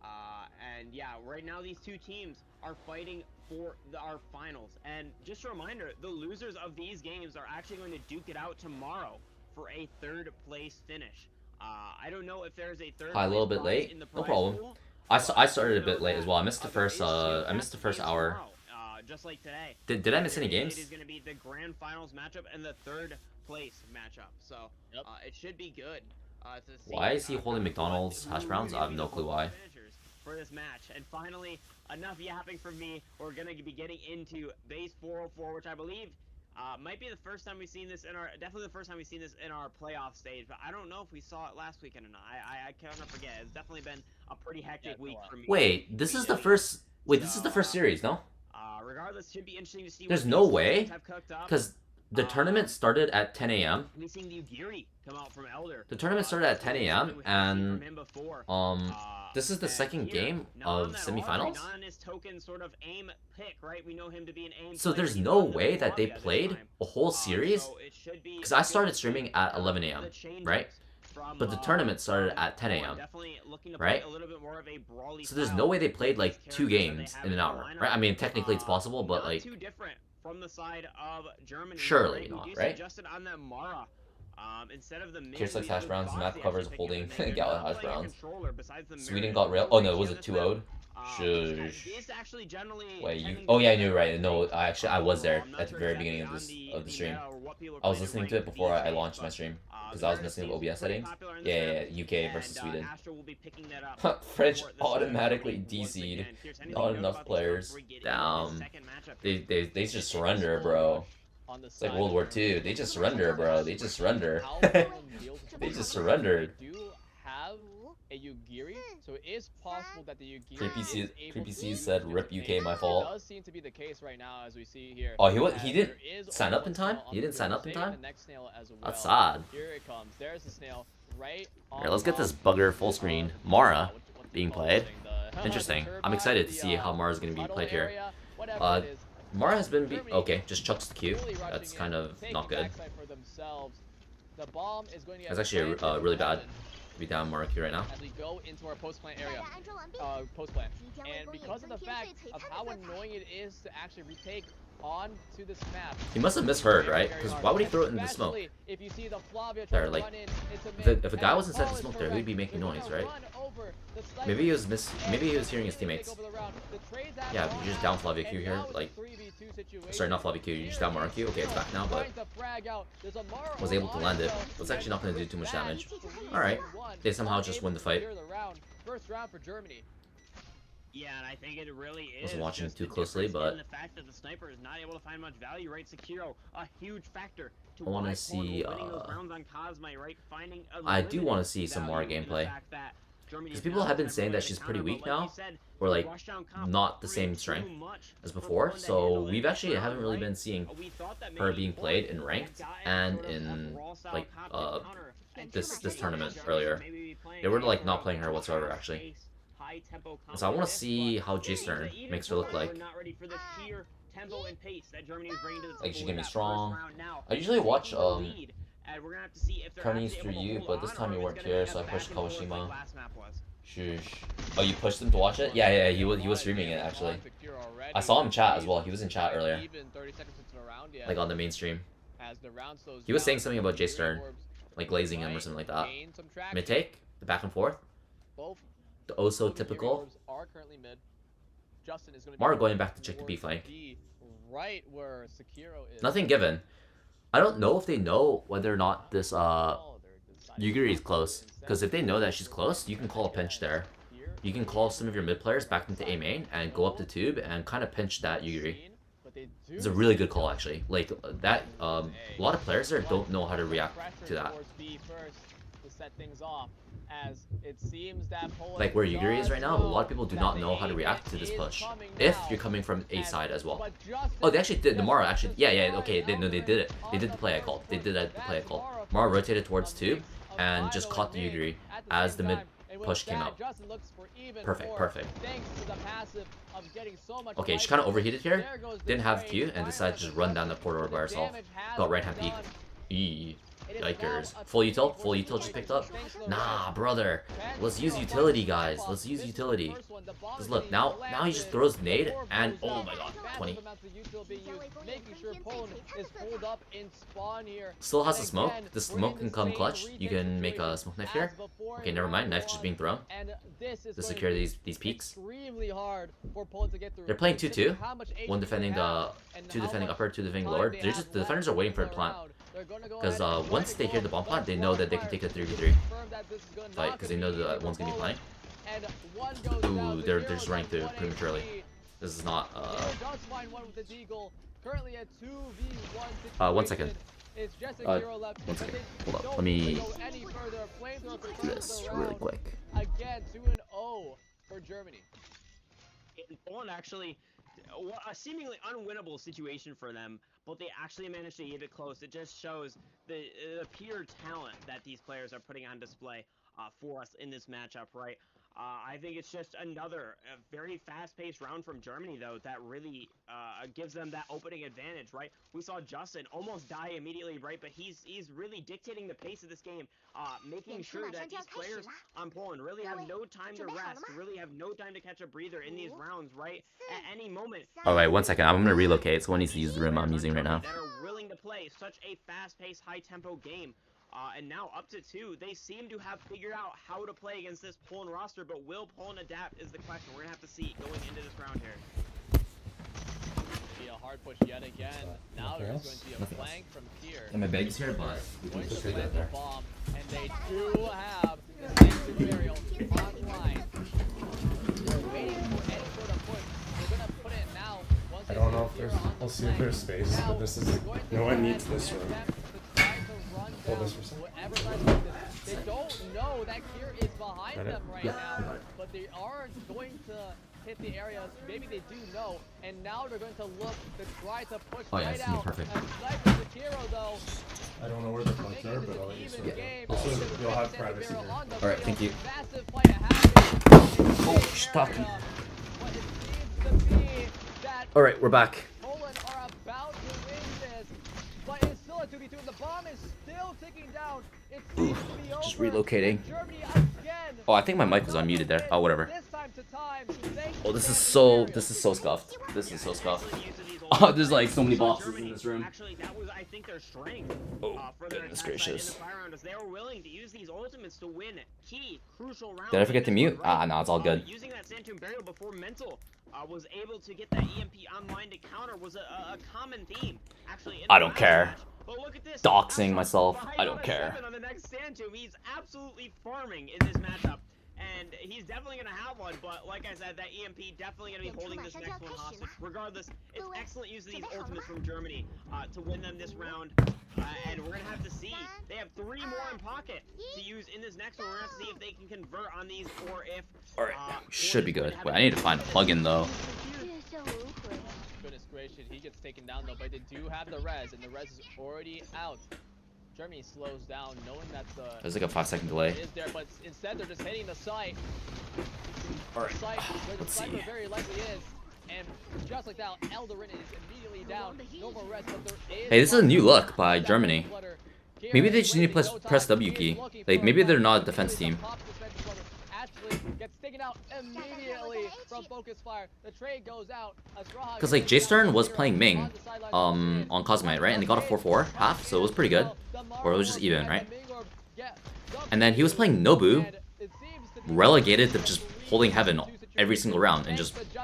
And yeah, right now these two teams are fighting for our finals. And just a reminder, the losers of these games are actually going to duke it out tomorrow for a third place finish. I don't know if there's a third. Hi, a little bit late. No problem. I started a bit late as well. I missed the first hour. Just like today. Did I miss any games? It is going to be the grand finals matchup and the third place matchup. So it should be good. To see, why is he holding McDonald's hash browns? I have no clue why. For this match. And finally, enough yapping from me. We're going to be getting into base 404, which I believe might be the first time we've seen this in our, definitely the first time we've seen this in our playoff stage, but I don't know if we saw it last weekend or not. I kind of forget. It's definitely been a pretty hectic week for me. Wait, this is the first. Wait, this is the first series, no? Regardless, should be interesting to see. There's no way, because the tournament started at 10 a.m. The tournament started at 10 a.m. and this is the second game of semifinals. So there's no way that they played a whole series, because I started streaming at 11 a.m. right? But the tournament started at 10 a.m. right? So there's no way they played like 2 games in an hour, right? I mean, technically it's possible, but like from the side of Germany, surely not, right? On that Mara, instead of the Here's like hash browns, map covers holding Gala hash browns. Sweden got rail. Oh no, was it 2-0'd? Shush. Wait, you? Oh yeah, you're right. No, I was there at the very beginning of the stream. I was listening to it before I launched my stream because I was missing the OBS settings. Yeah, UK versus Sweden. French automatically DC'd. Not enough players. Damn. They just surrender, bro. It's like World War II. They just surrender, bro. They just surrender. They just surrendered. A Yugiri, so it is possible that the Yugiri Krihcity said, "Rip UK, my fault." It does seem to be the case right now, as we see here. Oh, he didn't sign up in time. He didn't sign up in time. That's sad. Here it comes. There's the snail right. Alright, let's get this bugger full screen. Mara being played. Interesting. I'm excited to see how Mara's gonna be played here. Mara has been okay. Just chucks the Q. That's kind of not good. That's actually really bad. Be down Mara Q right now. As we go into our post plant area, and because of the fact of how annoying it is to actually retake onto this map, he must have misheard, right? Because why would he throw it in the smoke? If you see the Flavia there, like, if a guy wasn't set to smoke there, he'd be making noise, right? Maybe he was hearing his teammates. Yeah, you just down Flavia Q here, like. Sorry, not Flavia Q, you just down Mara Q. Okay, it's back now, but was able to land it. It's actually not going to do too much damage. Alright, they somehow just win the fight. First round for Germany. Yeah, and I think it really is. Wasn't watching too closely, but the fact that the sniper is not able to find much value, right? Sekiro, a huge factor. I want to see. I do want to see some more gameplay. Because people have been saying that she's pretty weak now, or like not the same strength as before. So we've actually haven't really been seeing her being played in ranked and in like this tournament earlier. They were like not playing her whatsoever actually. So I want to see how J-Stern makes her look like. Like she's gonna be strong. I usually watch Carney's through you, but this time you weren't here, so I pushed Kawashima. Shush. Oh, you pushed him to watch it? Yeah, he was streaming it actually. I saw him chat as well. He was in chat earlier, like on the main stream. He was saying something about J-Stern, like glazing him or something like that. Mid take, the back and forth. The oh so typical. Mara going back to check the B flank. Nothing given. I don't know if they know whether or not this Yugiri is close. Because if they know that she's close, you can call a pinch there. You can call some of your mid players back into A main and go up the tube and kind of pinch that Yugiri. It's a really good call actually. Like that, a lot of players there don't know how to react to that. Like where Yugiri is right now, a lot of people do not know how to react to this push. If you're coming from A side as well. Oh, they actually did. The Mara actually, yeah, okay, they did it. They did the play I called. They did the play I called. Mara rotated towards tube and just caught the Yugiri as the mid push came out. Perfect. Okay, she kind of overheated here. Didn't have Q and decided to just run down the corridor by herself. Got right hand peek. Eee. Yikers. Full util just picked up? Nah, brother. Let's use utility, guys. Let's use utility. Just look, now he just throws nade and oh my god, 20. Still has a smoke. The smoke can come clutch. You can make a smoke knife here. Okay, never mind. Knife just being thrown to secure these peaks. They're playing 2-2. One defending the two defending upper, two defending lower. They're just the defenders are waiting for a plant. Because once they hear the bomb plant, they know that they can take a 3v3 fight because they know that one's gonna be playing. Ooh, they're just running through prematurely. This is not 1 second. 1 second. Hold up. Let me do this really quick. Again, 2-0 for Germany. Poland actually, a seemingly unwinnable situation for them, but they actually managed to keep it close. It just shows the pure talent that these players are putting on display for us in this matchup, right? I think it's just another very fast-paced round from Germany, though, that really gives them that opening advantage, right? We saw Justin almost die immediately, right? But he's really dictating the pace of this game, making sure that these players on Poland really have no time to rest, really have no time to catch a breather in these rounds, right? At any moment. Alright, 1 second. I'm going to relocate. Someone needs to use the room I'm using right now. That are willing to play such a fast-paced, high-tempo game. And now up to 2, they seem to have figured out how to play against this Poland roster, but will Poland adapt is the question. We're going to have to see going into this round here. Be a hard push yet again. Now there's going to be a flank from here. And my bag's here, but we can push it there. Bomb, and they do have the same burial online. They're waiting for any sort of push. They're going to put it now. I don't know if there's, I'll see if there's space, but this is, no one needs this room. They don't know that Kier is behind them right now, but they are going to hit the areas. Maybe they do know, and now they're going to look to try to push right out. Perfect. Though, I don't know where the flanks are, but I'll let you see. You'll have privacy here. Alright, thank you. Oh, stuck. Alright, we're back. Poland are about to win this, but it's still a 2v2. The bomb is still ticking down. It seems to be over. Just relocating. Germany again. Oh, I think my mic was unmuted there. Oh, whatever. This time to time. Oh, this is so scuffed. This is so scuffed. Oh, there's like so many boxes in this room. Actually, that was, I think, their strength. Oh, goodness gracious. They were willing to use these ultimates to win key, crucial rounds. Did I forget to mute? Ah, no, it's all good. Using that Sand Tomb Burial before Mental was able to get that EMP online to counter was a common theme. Actually, I don't care. But look at this. Doxing myself. I don't care. On the next Sand Tomb, he's absolutely farming in this matchup. and he's definitely gonna have one. But like I said, that EMP definitely gonna be holding this next one hostage. Regardless, it's excellent use of these ultimates from Germany to win them this round. And we're gonna have to see. They have 3 more in pocket to use in this next one. We're gonna have to see if they can convert on these or if. Alright, should be good. Wait, I need to find a plugin though. Goodness gracious, he gets taken down though, but they do have the res, and the res is already out. Germany slows down, knowing that there's like a 5-second delay. Is there, but instead they're just hitting the site. Alright, The site where the let's sniper see. very likely is, and just like that, Eldarin is immediately down. No more res, but there is. Hey, this is a new look by Germany. Maybe they just need to press W key. Like, maybe they're not a defense team. Actually gets taken out immediately from focus fire. The trade goes out. Because like J-Stern was playing Ming on Cosmite, right? And they got a 4-4 half, so it was pretty good. Or it was just even, right? And then he was playing Nobu, relegated to just holding heaven every single round, and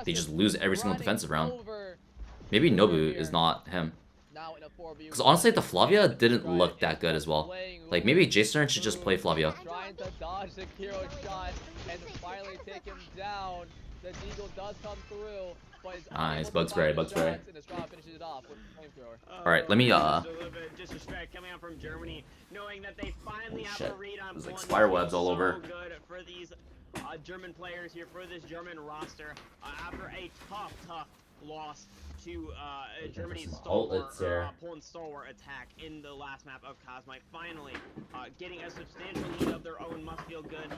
they just lose every single defensive round. Maybe Nobu is not him. Because honestly, the Flavia didn't look that good as well. Like, maybe J-Stern should just play Flavia. Trying to dodge the hero shot and finally take him down. The Deagle does come through, but it's nice, bug spray, bug spray. Finishes it off with flamethrower. Alright, let me disrespect coming out from Germany, knowing that they finally have a read on there's like spider webs all over. So good for these German players here, for this German roster, after a tough loss to Germany's Poland's stalwart attack in the last map of Cosmite. Finally, getting a substantial lead of their own must feel good.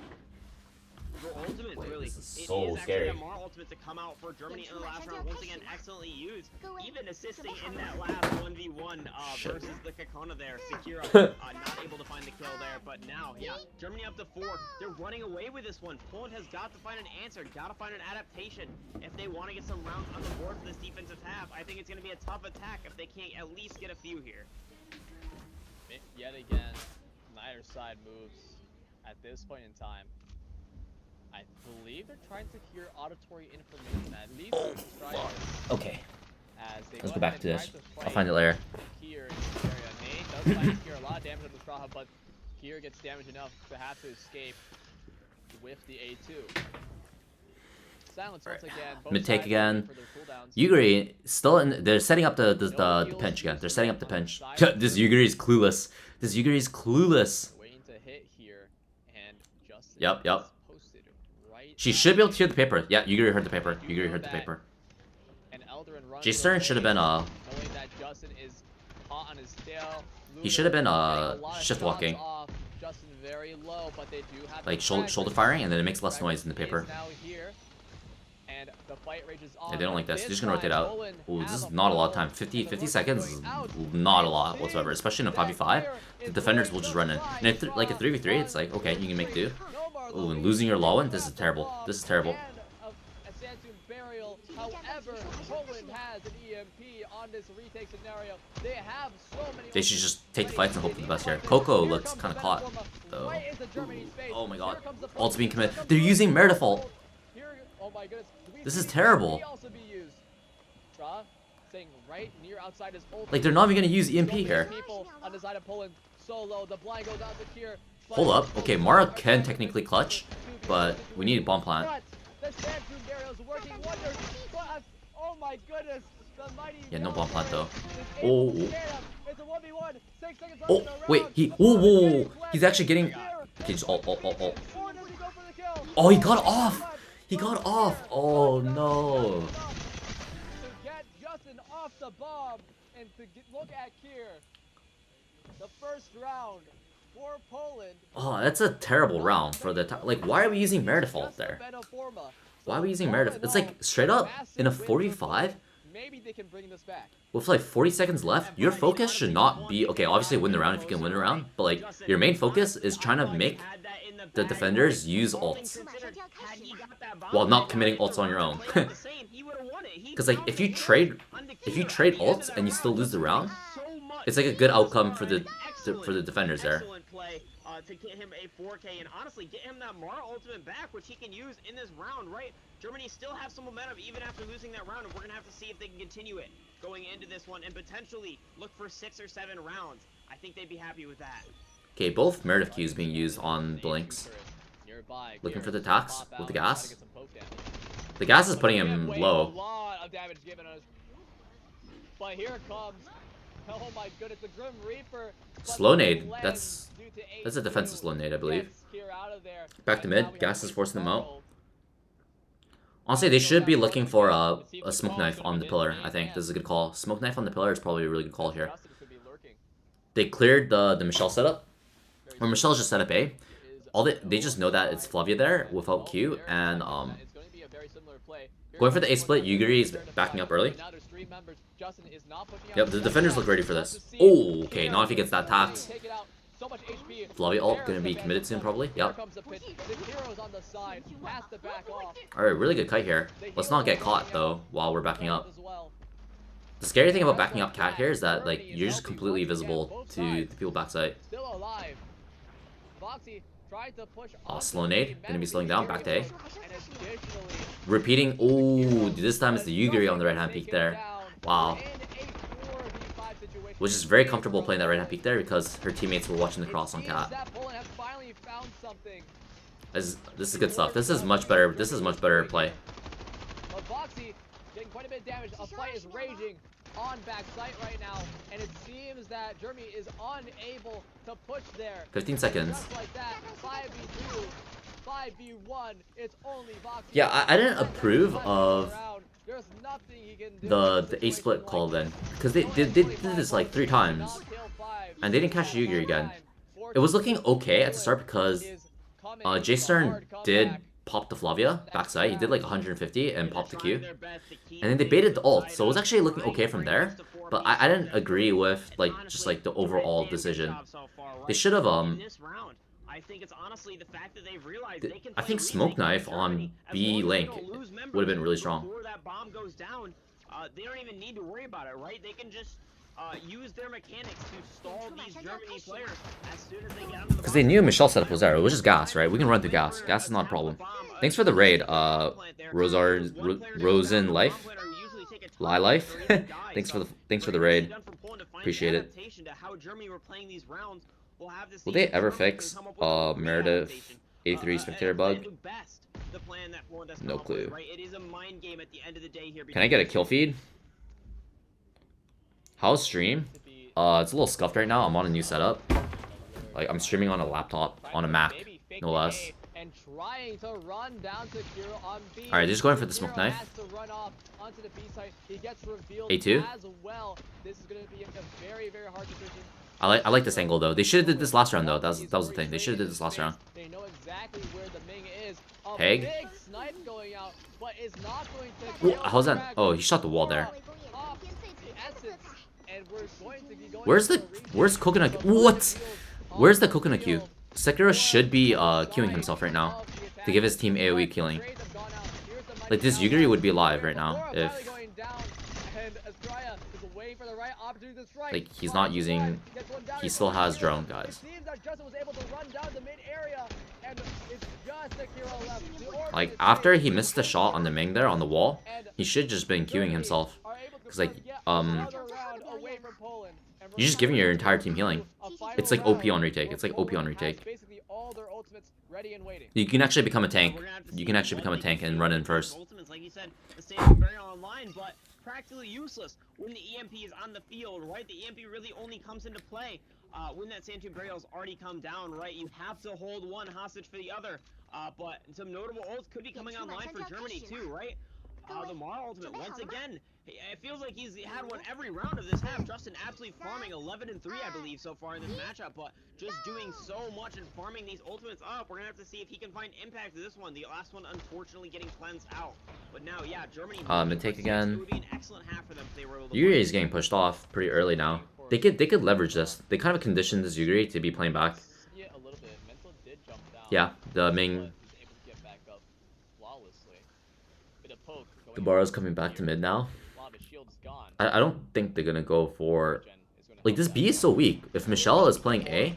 For ultimates, really. This is so scary. Actually a Mar ultimate to come out for Germany in the last round. Once again, excellently used. Even assisting in that last 1v1 versus the Kakona there. Sekiro not able to find the kill there. But now, yeah, Germany up to 4. They're running away with this one. Poland has got to find an answer. Got to find an adaptation if they want to get some rounds on the board for this defensive half. I think it's going to be a tough attack if they can't at least get a few here. Yet again, neither side moves at this point in time. I believe they're trying to hear auditory information. At least Okay. Let's go back to this. I'll I'll find it later. Kier in this area. Nate does find Kier a lot of damage on the Straha, but Kier gets damage enough to have to escape with the A2. Silence once again. Mid take again. Yuguri still in. They're setting up the pinch again. They're setting up the pinch. This Yuguri is clueless. This Yuguri is clueless. Waiting to hit here, and Justin. Yep. She should be able to hear the paper. Yeah, Yuguri heard the paper. Yuguri heard the paper. J-Stern should have been he should have been shift walking. Like shoulder firing, and then it makes less noise in the paper. Yeah, they don't like this. They're just gonna rotate out. Ooh, this is not a lot of time. 50 seconds is not a lot whatsoever, especially in a 5v5. The defenders will just run in. And if like a 3v3, it's like, okay, you can make do. Ooh, and losing your low one? This is terrible. This is terrible. However, Poland has an EMP on this retake scenario. They have so many. They should just take the fights and hope for the best here. Coco looks kind of caught, though. Oh my god. Ult's being committed. They're using Meridefault. This is terrible. Like, they're not even going to use EMP here. Hold up. Okay, Mara can technically clutch, but we need a bomb plant. Yeah, no bomb plant though. Oh. Oh, wait. Whoa. He's actually getting. Okay, just ult. Oh, he got off. He got off. Oh no. To get Justin off the bomb and to look at Kier. The first round for Poland. Oh, that's a terrible round for the like. Why are we using Meridefault there? Why are we using Meridefault? It's like straight up in a 45. Maybe they can bring this back. With like 40 seconds left, your focus should not be okay. Obviously, win the round if you can win the round, but like your main focus is trying to make the defenders use ults while not committing ults on your own. Because like if you trade ults and you still lose the round, it's like a good outcome for the defenders there. To get him a 4K and honestly get him that Mara ultimate back, which he can use in this round, right? Germany still have some momentum even after losing that round, and we're gonna have to see if they can continue it going into this one and potentially look for 6 or 7 rounds. I think they'd be happy with that. Okay, both Meredith Qs being used on Blinks. Looking for the attacks with the gas. The gas is putting him low. But here comes, oh my goodness, the Grim Reaper. Slow nade. That's a defensive slow nade, I believe. Back to mid. Gas is forcing them out. Honestly, they should be looking for a smoke knife on the pillar. I think this is a good call. Smoke knife on the pillar is probably a really good call here. They cleared the Michelle setup, or Michelle's just set up A. They just know that it's Flavia there without Q, and going for the A split. Yugiri is backing up early. Yep, the defenders look ready for this. Oh, okay, not if he gets that tax. Flavia ult gonna be committed soon, probably. Yep. Alright, really good kite here. Let's not get caught, though, while we're backing up. The scary thing about backing up Cat here is that, like, you're just completely visible to the people backside. Oh, slow nade. Gonna be slowing down. Back to A. Repeating. Oh, this time it's the Yugiri on the right-hand peak there. Wow. Was just very comfortable playing that right-hand peak there because her teammates were watching the cross on Cat. This is good stuff. This is much better. This is much better play. Getting quite a bit of damage. A fight is raging on backside right now, and it seems that Germany is unable to push there. 15 seconds. Just like that, 5v2, 5v1. It's only Voxy. Yeah, I didn't approve of There's nothing he can do the A split call then, because they did this like 3 times, and they didn't catch Yugiri again. It was looking okay at the start because J Stern did pop the Flavia backside. He did like 150 and popped the Q, and then they baited the ult, so it was actually looking okay from there. But I didn't agree with like just like the overall decision. They should have I think smoke knife on B link would have been really strong. They don't even need to worry about it, right? They can just use their mechanics to stall these Germany players as soon as they get onto the because they knew Michelle setup was there, which is gas, right? We can run through gas. Gas is not a problem. Thanks for the raid, Rosen Life, Lie Life. thanks for the raid. Appreciate it. Will they ever fix Meredith 83 spectator bug? No clue. Can I get a kill feed? How's stream? It's a little scuffed right now. I'm on a new setup. Like, I'm streaming on a laptop, on a Mac, no less. Alright, just going for the smoke knife. A2. I like this angle though. They should have did this last round though. That was the thing. They should have did this last round. Peg. Ooh, how's that? Oh, he shot the wall there. Where's Coconut? What? Where's the Coconut Q? Sekiro should be queuing himself right now to give his team AoE killing. Like, this Yugiri would be alive right now if like he's not using. He still has drone, guys. Like, after he missed the shot on the Ming there on the wall, he should just been queuing himself. Cause like you're just giving your entire team healing. It's like OP on retake. It's like OP on retake. You can actually become a tank. You can actually become a tank and run in first. Practically useless when the EMP is on the field, right? The EMP really only comes into play when that Sand Tomb Burial's already come down, right? You have to hold one hostage for the other, but some notable ults could be coming online for Germany too, right? The Mara ultimate, once again, it feels like he's had one every round of this half. Justin absolutely farming 11 and 3, I believe, so far in this matchup, but just doing so much and farming these ultimates up. We're gonna have to see if he can find impact to this one. The last one, unfortunately, getting cleansed out. But now, yeah, Germany. Mid-take again. It would be an excellent half for them if they were able to. Yugiri is getting pushed off pretty early now. They could leverage this. They kind of conditioned this Yugiri to be playing back. Yeah, a little bit. Mental did jump down. Yeah, the Ming. The Barro's coming back to mid now. I don't think they're gonna go for like this B is so weak. If Michelle is playing A,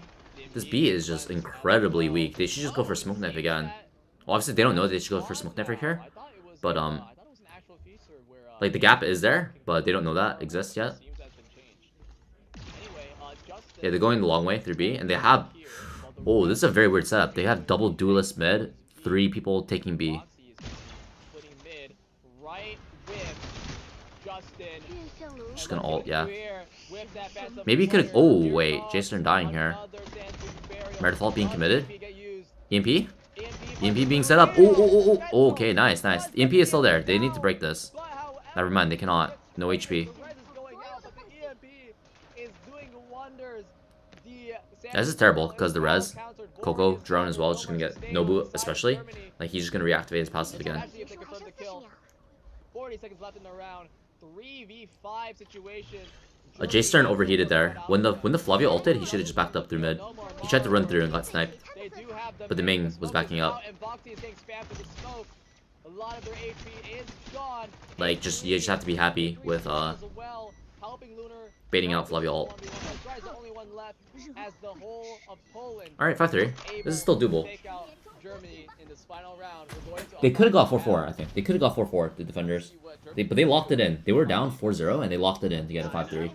this B is just incredibly weak. They should just go for smoke knife again. Well, obviously they don't know they should go for smoke knife right here, but like the gap is there, but they don't know that exists yet. Yeah, they're going the long way through B, and they have. Oh, this is a very weird setup. They have double duelist mid 3 people taking B. Just gonna ult, yeah. Maybe he could've. Oh, wait. Jason dying here. Meredith ult being committed. EMP? EMP being set up. Oh, okay, nice, nice. EMP is still there. They need to break this. Never mind, they cannot. No HP. This is terrible because the res, Coco, drone as well is just gonna get Nobu, especially. Like he's just gonna reactivate his passive again. 40 seconds left in the round. 3v5 situation. J-Stern overheated there. When the Flavio ulted, he should have just backed up through mid. He tried to run through and got sniped. But the Ming was backing up. Like you just have to be happy with baiting out Flavio ult. Alright, 5-3. This is still doable. They could have got 4-4, I think. They could have got 4-4, the defenders. But they locked it in. They were down 4-0 and they locked it in to get a 5-3.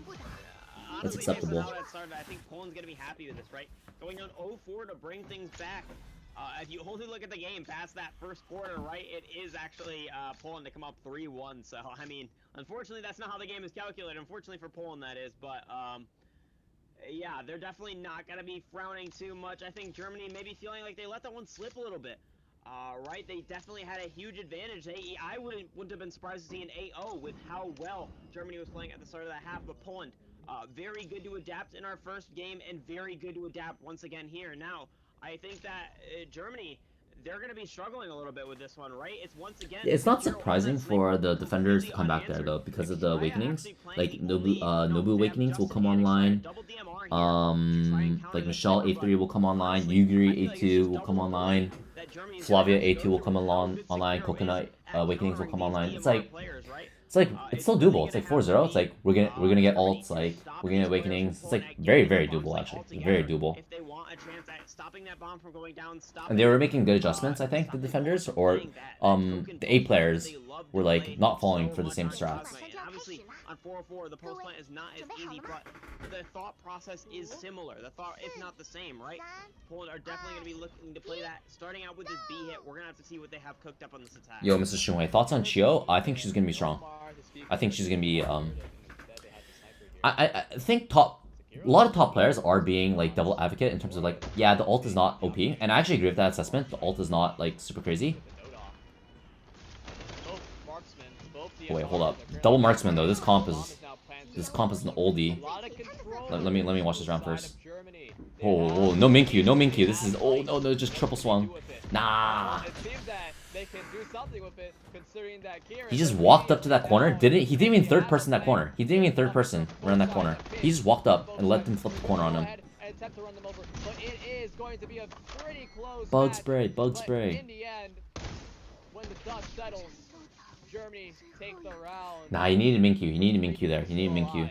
That's acceptable. I think Poland's gonna be happy with this, right? Going on 0-4 to bring things back. If you only look at the game past that first quarter, right, it is actually Poland to come up 3-1. So, I mean, unfortunately, that's not how the game is calculated. Unfortunately for Poland, that is. But, yeah, they're definitely not going to be frowning too much. I think Germany may be feeling like they let that one slip a little bit. Right, they definitely had a huge advantage. I wouldn't have been surprised to see an 8-0 with how well Germany was playing at the start of that half. But Poland, very good to adapt in our first game and very good to adapt once again here. Now, I think that Germany, they're going to be struggling a little bit with this one, right? It's once again... It's not surprising for the defenders to come back there, though, because of the awakenings. Like, Nobu awakenings will come online. Like, Michelle A3 will come online. Yugiri A2 will come online. Flavia A2 will come online. Coconut awakenings will come online. It's still doable. It's like 4-0. It's like we're gonna get ults. Like we're gonna get awakenings. It's like very doable actually. Very doable. And they were making good adjustments, I think, the defenders, or the A players were like not falling for the same strats. Obviously, on 4-4, the post plant is not as easy, but the thought process is similar. The thought, if not the same, right? Poland are definitely going to be looking to play that. Starting out with this B hit, we're going to have to see what they have cooked up on this attack. Yo, Mr. Shinwei, thoughts on Chio? I think she's going to be strong. I think she's going to be, I think a lot of top players are being, like, devil advocate in terms of, like, yeah, the ult is not OP. And I actually agree with that assessment. The ult is not, like, super crazy. Oh, wait, hold up. Double marksman though. This comp is an oldie. Let me watch this round first. Oh, no Minkyu, no Minkyu. This is no, just triple swung. Nah. He just walked up to that corner. He didn't even third person that corner. He didn't even third person around that corner. He just walked up and let them flip the corner on him. Bug spray, bug spray. Germany take the round. Nah, you needed Minkyu. You needed Minkyu there. You needed Minkyu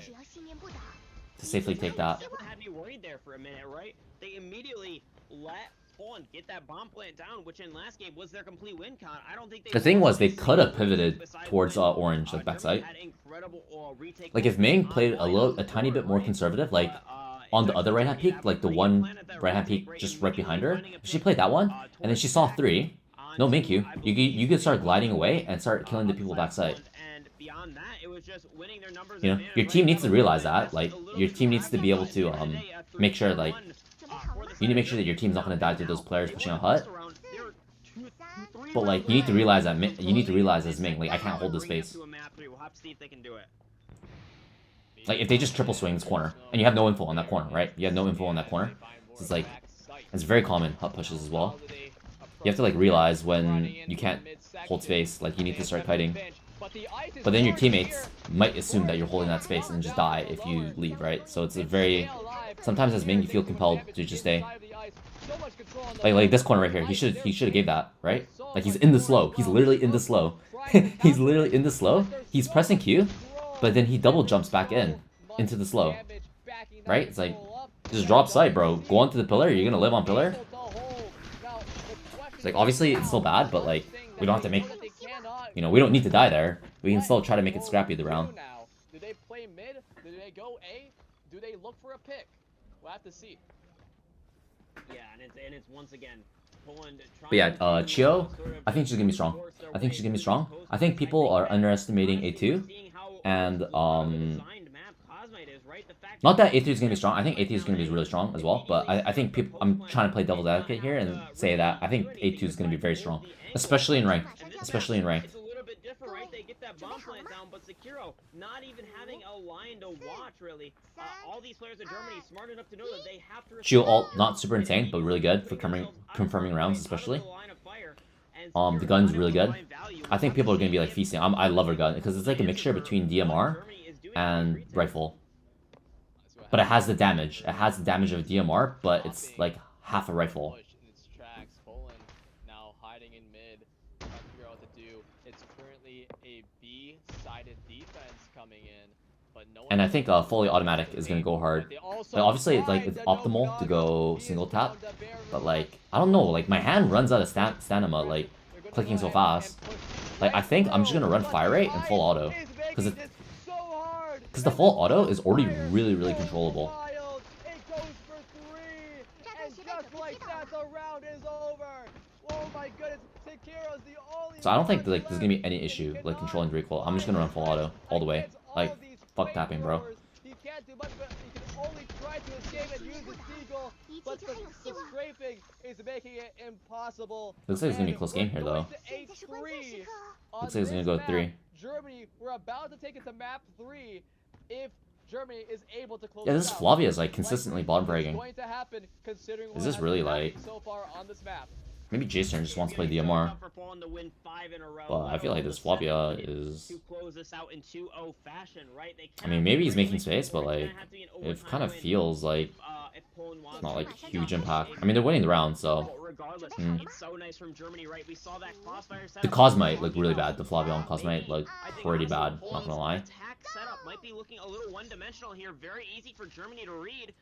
to safely take that. That had me worried there for a minute, right? They immediately let Poland get that bomb plant down, which in last game was their complete win con. I don't think the thing was they could have pivoted towards orange, like backside. Like if Ming played a tiny bit more conservative, like on the other right hand peak, like the one right hand peak just right behind her. If she played that one and then she saw 3. No Minkyu. You could start gliding away and start killing the people backside. You know, your team needs to realize that. Like, your team needs to be able to make sure, like, you need to make sure that your team's not going to die to those players pushing a hut. But like, you need to realize that as Ming, like, I can't hold this space. Like, if they just triple swing this corner, and you have no info on that corner, right? You have no info on that corner. So it's like, it's very common hut pushes as well. You have to like realize when you can't hold space, like you need to start kiting. But then your teammates might assume that you're holding that space and just die if you leave, right? So it's a very... Sometimes as Ming, you feel compelled to just stay. Like this corner right here, he should have gave that, right? Like he's in the slow. He's literally in the slow. He's literally in the slow. He's pressing Q, but then he double jumps back into the slow. Right? It's like, just drop sight, bro. Go onto the pillar. You're gonna live on pillar. Like, obviously, it's still bad, but, like, we don't have to make... You know, we don't need to die there. We can still try to make it scrappy the round. Do they play mid? Do they go A? Do they look for a pick? We'll have to see. Yeah, and it's once again But yeah, Chio, I think she's gonna be strong. I think she's gonna be strong. I think people are underestimating A2, and not that A3 is gonna be strong. I think A3 is gonna be really strong as well. But I think people, I'm trying to play devil's advocate here and say that I think A2 is gonna be very strong, especially in ranked. Especially in ranked. It's a little bit different, right? They get that bomb plant down, but Sekiro not even having a line to watch really. All these players in Germany smart enough to know that they have to. Chio ult, not super insane, but really good for confirming rounds, especially. The gun's really good. I think people are gonna be like feasting. I love her gun because it's like a mixture between DMR and rifle. But it has the damage. It has the damage of a DMR, but it's like half a rifle. And I think fully automatic is gonna go hard. But obviously, it's like it's optimal to go single tap. But like I don't know, like my hand runs out of stamina, like clicking so fast. Like I think I'm just gonna run fire rate and full auto, because the full auto is already really controllable. So I don't think like there's gonna be any issue like controlling the recoil. I'm just gonna run full auto all the way. Like fuck tapping, bro. He can't do much, but he can only try to escape and use the seagull, but the scraping is making it impossible. Looks like it's gonna be a close game here though. Looks like it's gonna go 3. Germany, we're about to take it to map 3 if Germany is able to close. Yeah, this Flavia is like consistently bottom fragging. Is this really like so far on this map? Maybe Jason just wants to play DMR. But I feel like this Flavia is... I mean, maybe he's making space, but like, it kind of feels like it's not like huge impact. I mean, they're winning the round, so... The Cosmite looked really bad. The Flavia on Cosmite looked pretty bad, not gonna lie.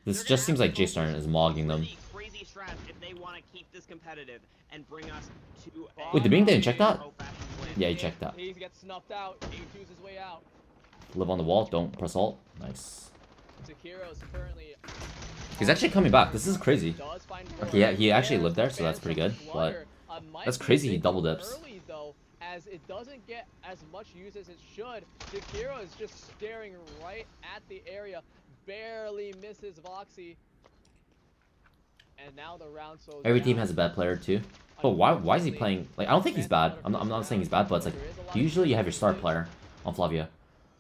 This just seems like J-Star is mogging them. Wait, the Bing didn't check that? Yeah, he checked that. He gets snuffed out. He chooses his way out. Live on the wall, don't press ult. Nice. Sekiro's currently... He's actually coming back. This is crazy. Okay, yeah, he actually lived there, so that's pretty good. But that's crazy he double dips. As it doesn't get as much use as it should. Sekiro is just staring right at the area. Barely misses Voxy. And now the round slows Every down. team has a bad player too. But why is he playing? Like, I don't think he's bad. I'm not saying he's bad, but it's like usually you have your star player on Flavia,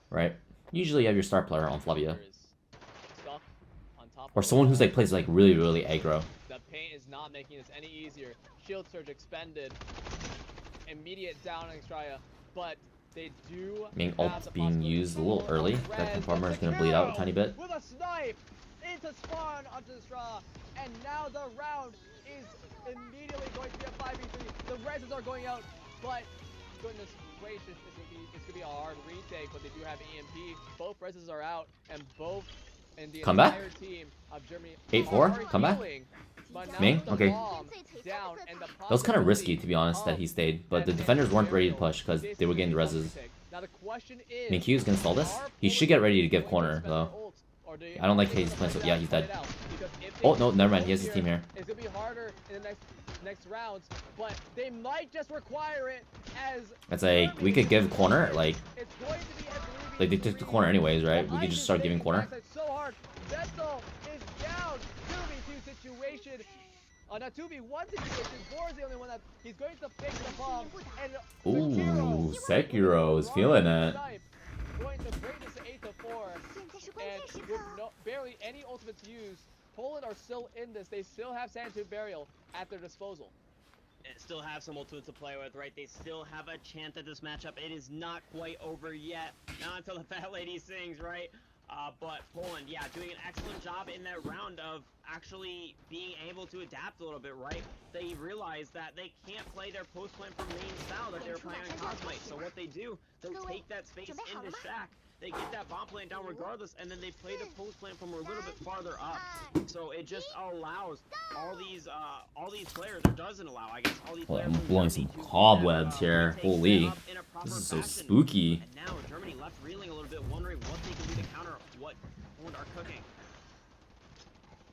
right? Usually you have your star player on Flavia, or someone who's like plays like really aggro. The paint is not making this any easier. Shield surge expended. Immediate down on Xtraya, but they do. Being ult being used a little early. That Conformer is gonna bleed out a tiny bit. With a snipe into spawn onto the straw, and now the round is immediately going to be a 5v3. The reses are going out, but goodness gracious, it's gonna be a hard retake. But they do have EMP. Both reses are out, and both in the entire team of Germany. 8-4, come back. Ming? Okay. That was kind of risky, to be honest, that he stayed. But the defenders weren't ready to push because they were getting the reses. Ming is gonna stall this. He should get ready to give corner, though. I don't like how he's playing so... Yeah, he's dead. Oh, no, never mind. He has his team here. It's gonna be harder in the next rounds, but they might just require it as... It's like, we could give corner, like they took the corner anyways, right? We could just start giving corner. So hard. Vessel is down. 2v2 situation. Not 2v1 situation. 4 is the only one that he's going to fake the bomb. And ooh, Sekiro is feeling it. Going to bring this to 8-4. And with barely any ultimates used, Poland are still in this. They still have Santude Burial at their disposal. And still have some ultimates to play with, right? They still have a chance at this matchup. It is not quite over yet. Not until the fat lady sings, right? But Poland, yeah, doing an excellent job in that round of actually being able to adapt a little bit, right? They realized that they can't play their post plant from main style that they were playing on Cosmite. So what they do, they'll take that space into Shack. They get that bomb plant down regardless, and then they play the post plant from a little bit farther up. So it just allows all these players, or doesn't allow, I guess, all these players. I'm blowing some cobwebs here. Holy, this is so spooky. And now Germany left reeling a little bit, wondering what they can do to counter what Poland are cooking.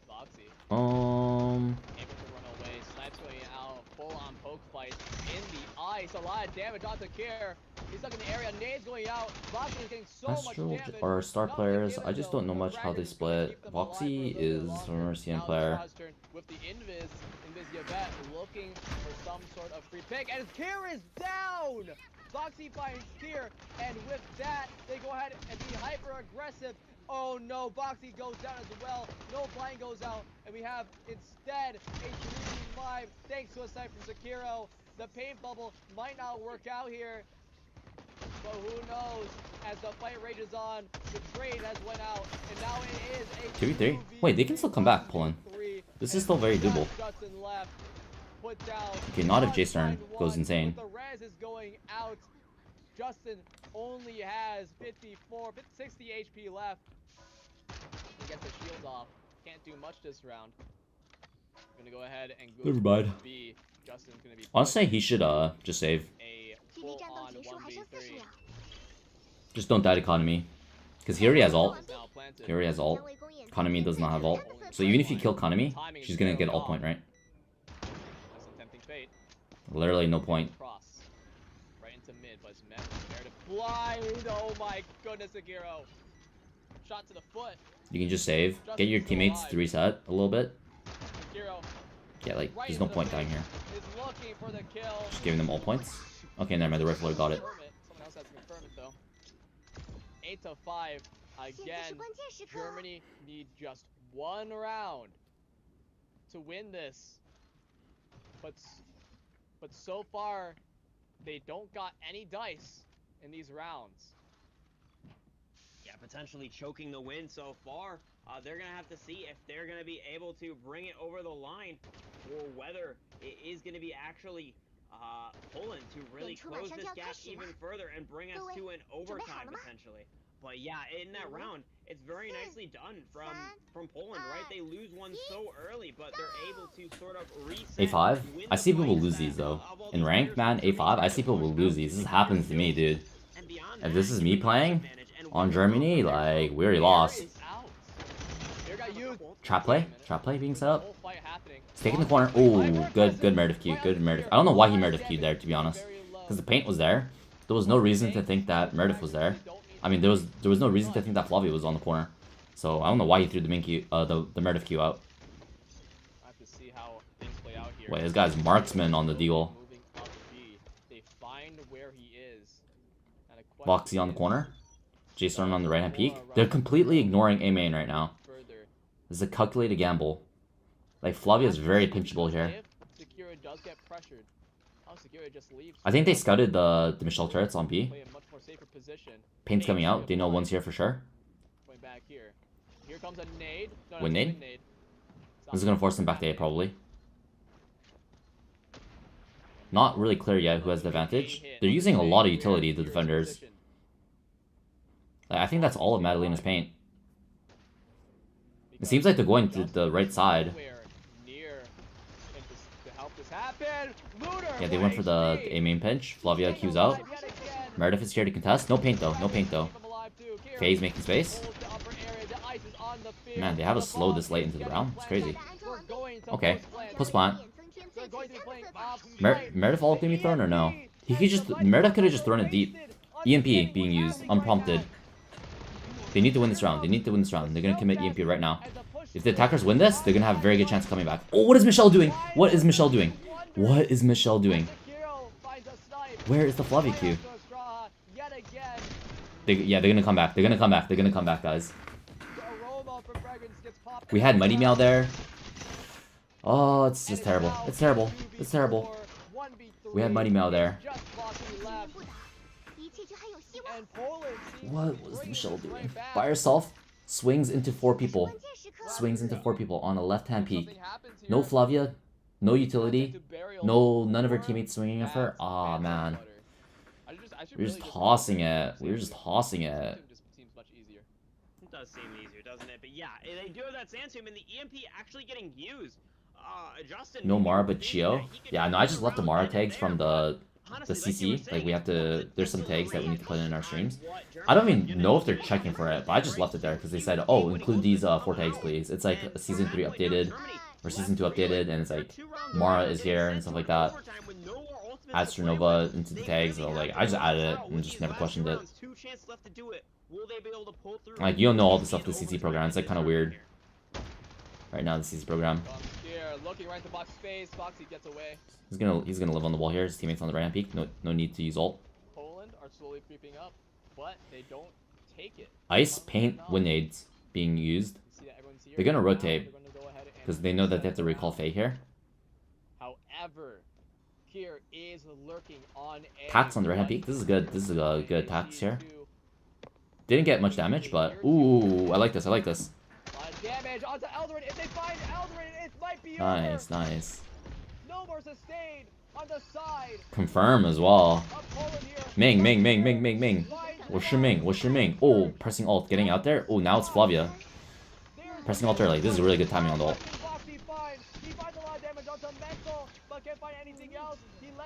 Voxy. Able to run away. Snipes going out. dice. A lot of damage onto Kier. He's stuck in the area. Nades going out. Voxy is getting so much Astral damage. are star players. I just don't know much how they split. Voxy is a Mercian player. With the Invis Yvette looking for some sort of free pick. And Kier is down! Voxy finds Kier. And with that, they go ahead and be hyper aggressive. Oh no, Voxy goes down as well. No blind goes out. And we have instead a 3v5 thanks to a snipe from Sekiro. The paint bubble might not work out here. But who knows? As the fight rages on, the trade has went out. And now it is a 2v3. Wait, they can still come back, Poland. This is still very doable. Okay, not if J-Stern goes insane. The res is going out. Justin only has 60 HP left. He gets the shields off. Can't do much this round. I'm gonna go ahead and go Never mind. B. Justin's gonna be Honestly, he should just save. A full-on 1v3. Just don't die to Economy. Because he already has ult. He already has ult. Economy does not have ult. So even if you kill Economy, she's gonna get ult point, right? Literally no point. Right into mid, but it's met with blind. Oh my goodness, Sekiro. Shot to the foot. You can just save. Get your teammates to reset a little bit. Sekiro. Yeah, like, there's no point dying here. Is looking for the kill. Just giving them all points. Okay, never mind, the rifler got it. Someone else has to confirm it though. 8-5. Again, Germany need just one round to win this. But so far, they don't got any dice in these rounds. Yeah, potentially choking the win so far. They're going to have to see if they're going to be able to bring it over the line, or whether it is going to be actually Poland to really close this gap even further and bring us to an overtime potentially. But yeah, in that round, it's very nicely done from Poland, right? They lose one so early, but they're able to sort of reset. A5? I see people lose these though. In ranked, man, A5, I see people lose these. This happens to me, dude. If this is me playing on Germany, like, we already lost. Trap play being set up. It's taking the corner. Oh, good Meredith Q, good Meredith. I don't know why he Meredith Q'd there, to be honest. Because the paint was there. There was no reason to think that Meredith was there. I mean, there was no reason to think that Flavia was on the corner. So I don't know why he threw the the Meredith Q out. Wait, this guy's marksman on the deal. Voxy on the corner. J-Storm on the right hand peak. They're completely ignoring A main right now. This is a calculated gamble. Like, Flavia is very pinchable here. I think they scouted the Michelle turrets on B. Paint's coming out. They know one's here for sure. Win nade? This is going to force them back to A, probably. Not really clear yet who has the advantage. They're using a lot of utility, the defenders. Like, I think that's all of Madalena's paint. It seems like they're going to the right side. Yeah, they went for the A main pinch. Flavia Q's out. Meredith is here to contest. No paint though, no paint though. Faye's making space. Man, they have to slow this late into the round. It's crazy. Okay, push plant. Meredith all can be thrown or no? He could just Meredith could have just thrown it deep. EMP being used, unprompted. They need to win this round. They need to win this round. They're gonna commit EMP right now. If the attackers win this, they're gonna have a very good chance of coming back. Oh, what is Michelle doing? What is Michelle doing? What is Michelle doing? Where is the Flavia Q? Yeah, they're gonna come back. They're gonna come back. They're gonna come back, guys. We had Mighty Meow there. Oh, it's just terrible. It's terrible. It's terrible. We had Mighty Meow there. What was Michelle doing? By herself, swings into 4 people. Swings into 4 people on the left-hand peak. No Flavia, no utility, none of her teammates swinging at her. Aw, oh, man. We're just tossing it. We're just tossing it. It does seem easier, doesn't it? But yeah, they do have that Sandstorm, and the EMP actually getting used. Justin. No Mara, but Chio. Yeah, no, I just left the Mara tags from the CC. Like, we have to. There's some tags that we need to put in our streams. I don't even know if they're checking for it, but I just left it there because they said, "Oh, include these 4 tags, please." It's like a season 3 updated or season 2 updated, and it's like Mara is here and stuff like that. add Strinova into the tags. So like I just added it and just never questioned it. Like you don't know all the stuff the CC program. It's like kind of weird. Right now the CC program. Looking right to Box's face. Boxy gets away. He's gonna live on the wall here. His teammates on the right hand peak. No need to use ult. Poland are slowly creeping up, but they don't take it. Ice paint grenades being used. They're gonna rotate because they know that they have to recall Faye here. However, here is lurking on a Tax on the right hand peak. This is good. This is a good tax here. Didn't get much damage, but ooh, I like this. I like this. Damage onto Eldorin. If they find Eldorin, it might be nice, over. Nice. No more sustain on the side. Confirm as well. Ming. What's your Ming? Oh, pressing ult, getting out there. Oh, now it's Flavia. Pressing ult early. This is really good timing on the ult.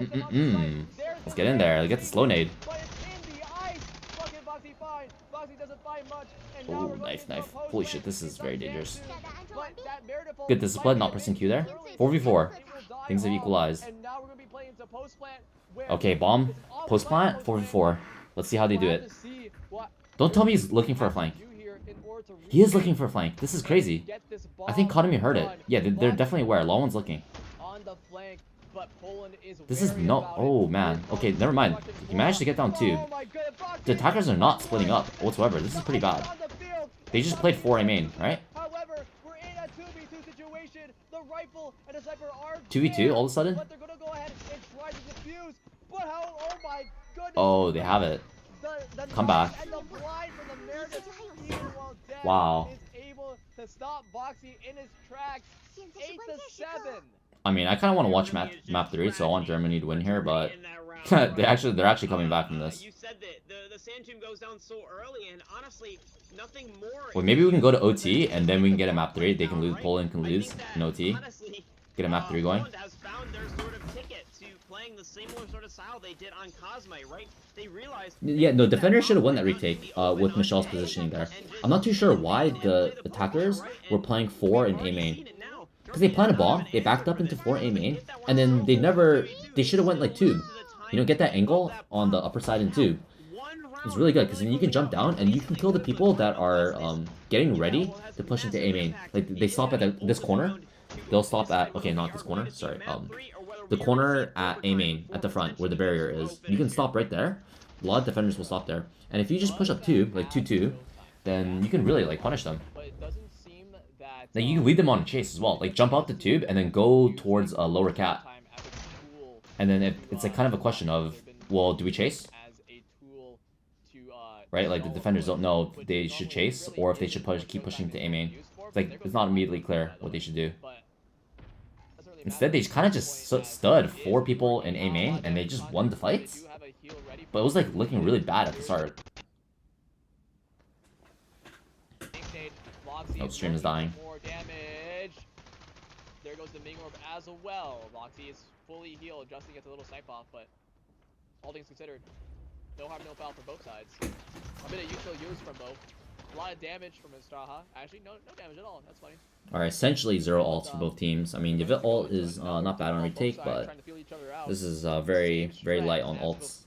Let's get in there. Get the slow nade. Oh, knife. Holy shit, this is very dangerous. Good discipline, not pressing Q there. 4v4. Things have equalized. Okay, bomb. Post plant, 4v4. Let's see how they do it. Don't tell me he's looking for a flank. He is looking for a flank. This is crazy. I think Kodami heard it. Yeah, they're definitely aware. Law one's looking. This is no... Oh, man. Okay, never mind. He managed to get down tube. The attackers are not splitting up whatsoever. This is pretty bad. They just played 4A main, right? 2v2 all of a sudden? Oh, they have it. Come back. Wow. I mean, I kind of want to watch map 3, so I want Germany to win here, but they're actually coming back from this. Well, maybe we can go to OT and then we can get a map 3. They can lose. Poland can lose in OT. Get a map 3 going. Yeah, no, defenders should have won that retake with Michelle's positioning there. I'm not too sure why the attackers were playing 4 in A main. Because they planted a bomb, they backed up into 4 A main, and then they should have went like tube. You know, get that angle on the upper side in tube. It's really good, because then you can jump down and you can kill the people that are getting ready to push into A main. Like, they stop at this corner. They'll stop at, okay, not this corner, sorry. The corner at A main, at the front, where the barrier is. You can stop right there. A lot of defenders will stop there. And if you just push up tube, like 2-2, then you can really, like, punish them. Now you can lead them on a chase as well. Like, jump out the tube and then go towards a lower cat. And then it's like kind of a question of, well, do we chase? Right? Like, the defenders don't know if they should chase or if they should keep pushing to A main. It's like, it's not immediately clear what they should do. Instead, they kind of just stood 4 people in A main and they just won the fights. But it was like looking really bad at the start. Oh, stream is dying. There goes the Ming Orb as well. Loxy is fully healed. Justin gets a little snipe off, but all things considered, no harm, no foul for both sides. A bit of useful use from both. A lot of damage from Straha. Actually, no damage at all. That's funny. Alright, essentially 0 ults for both teams. I mean, Yvette ult is not bad on retake, but this is very light on ults.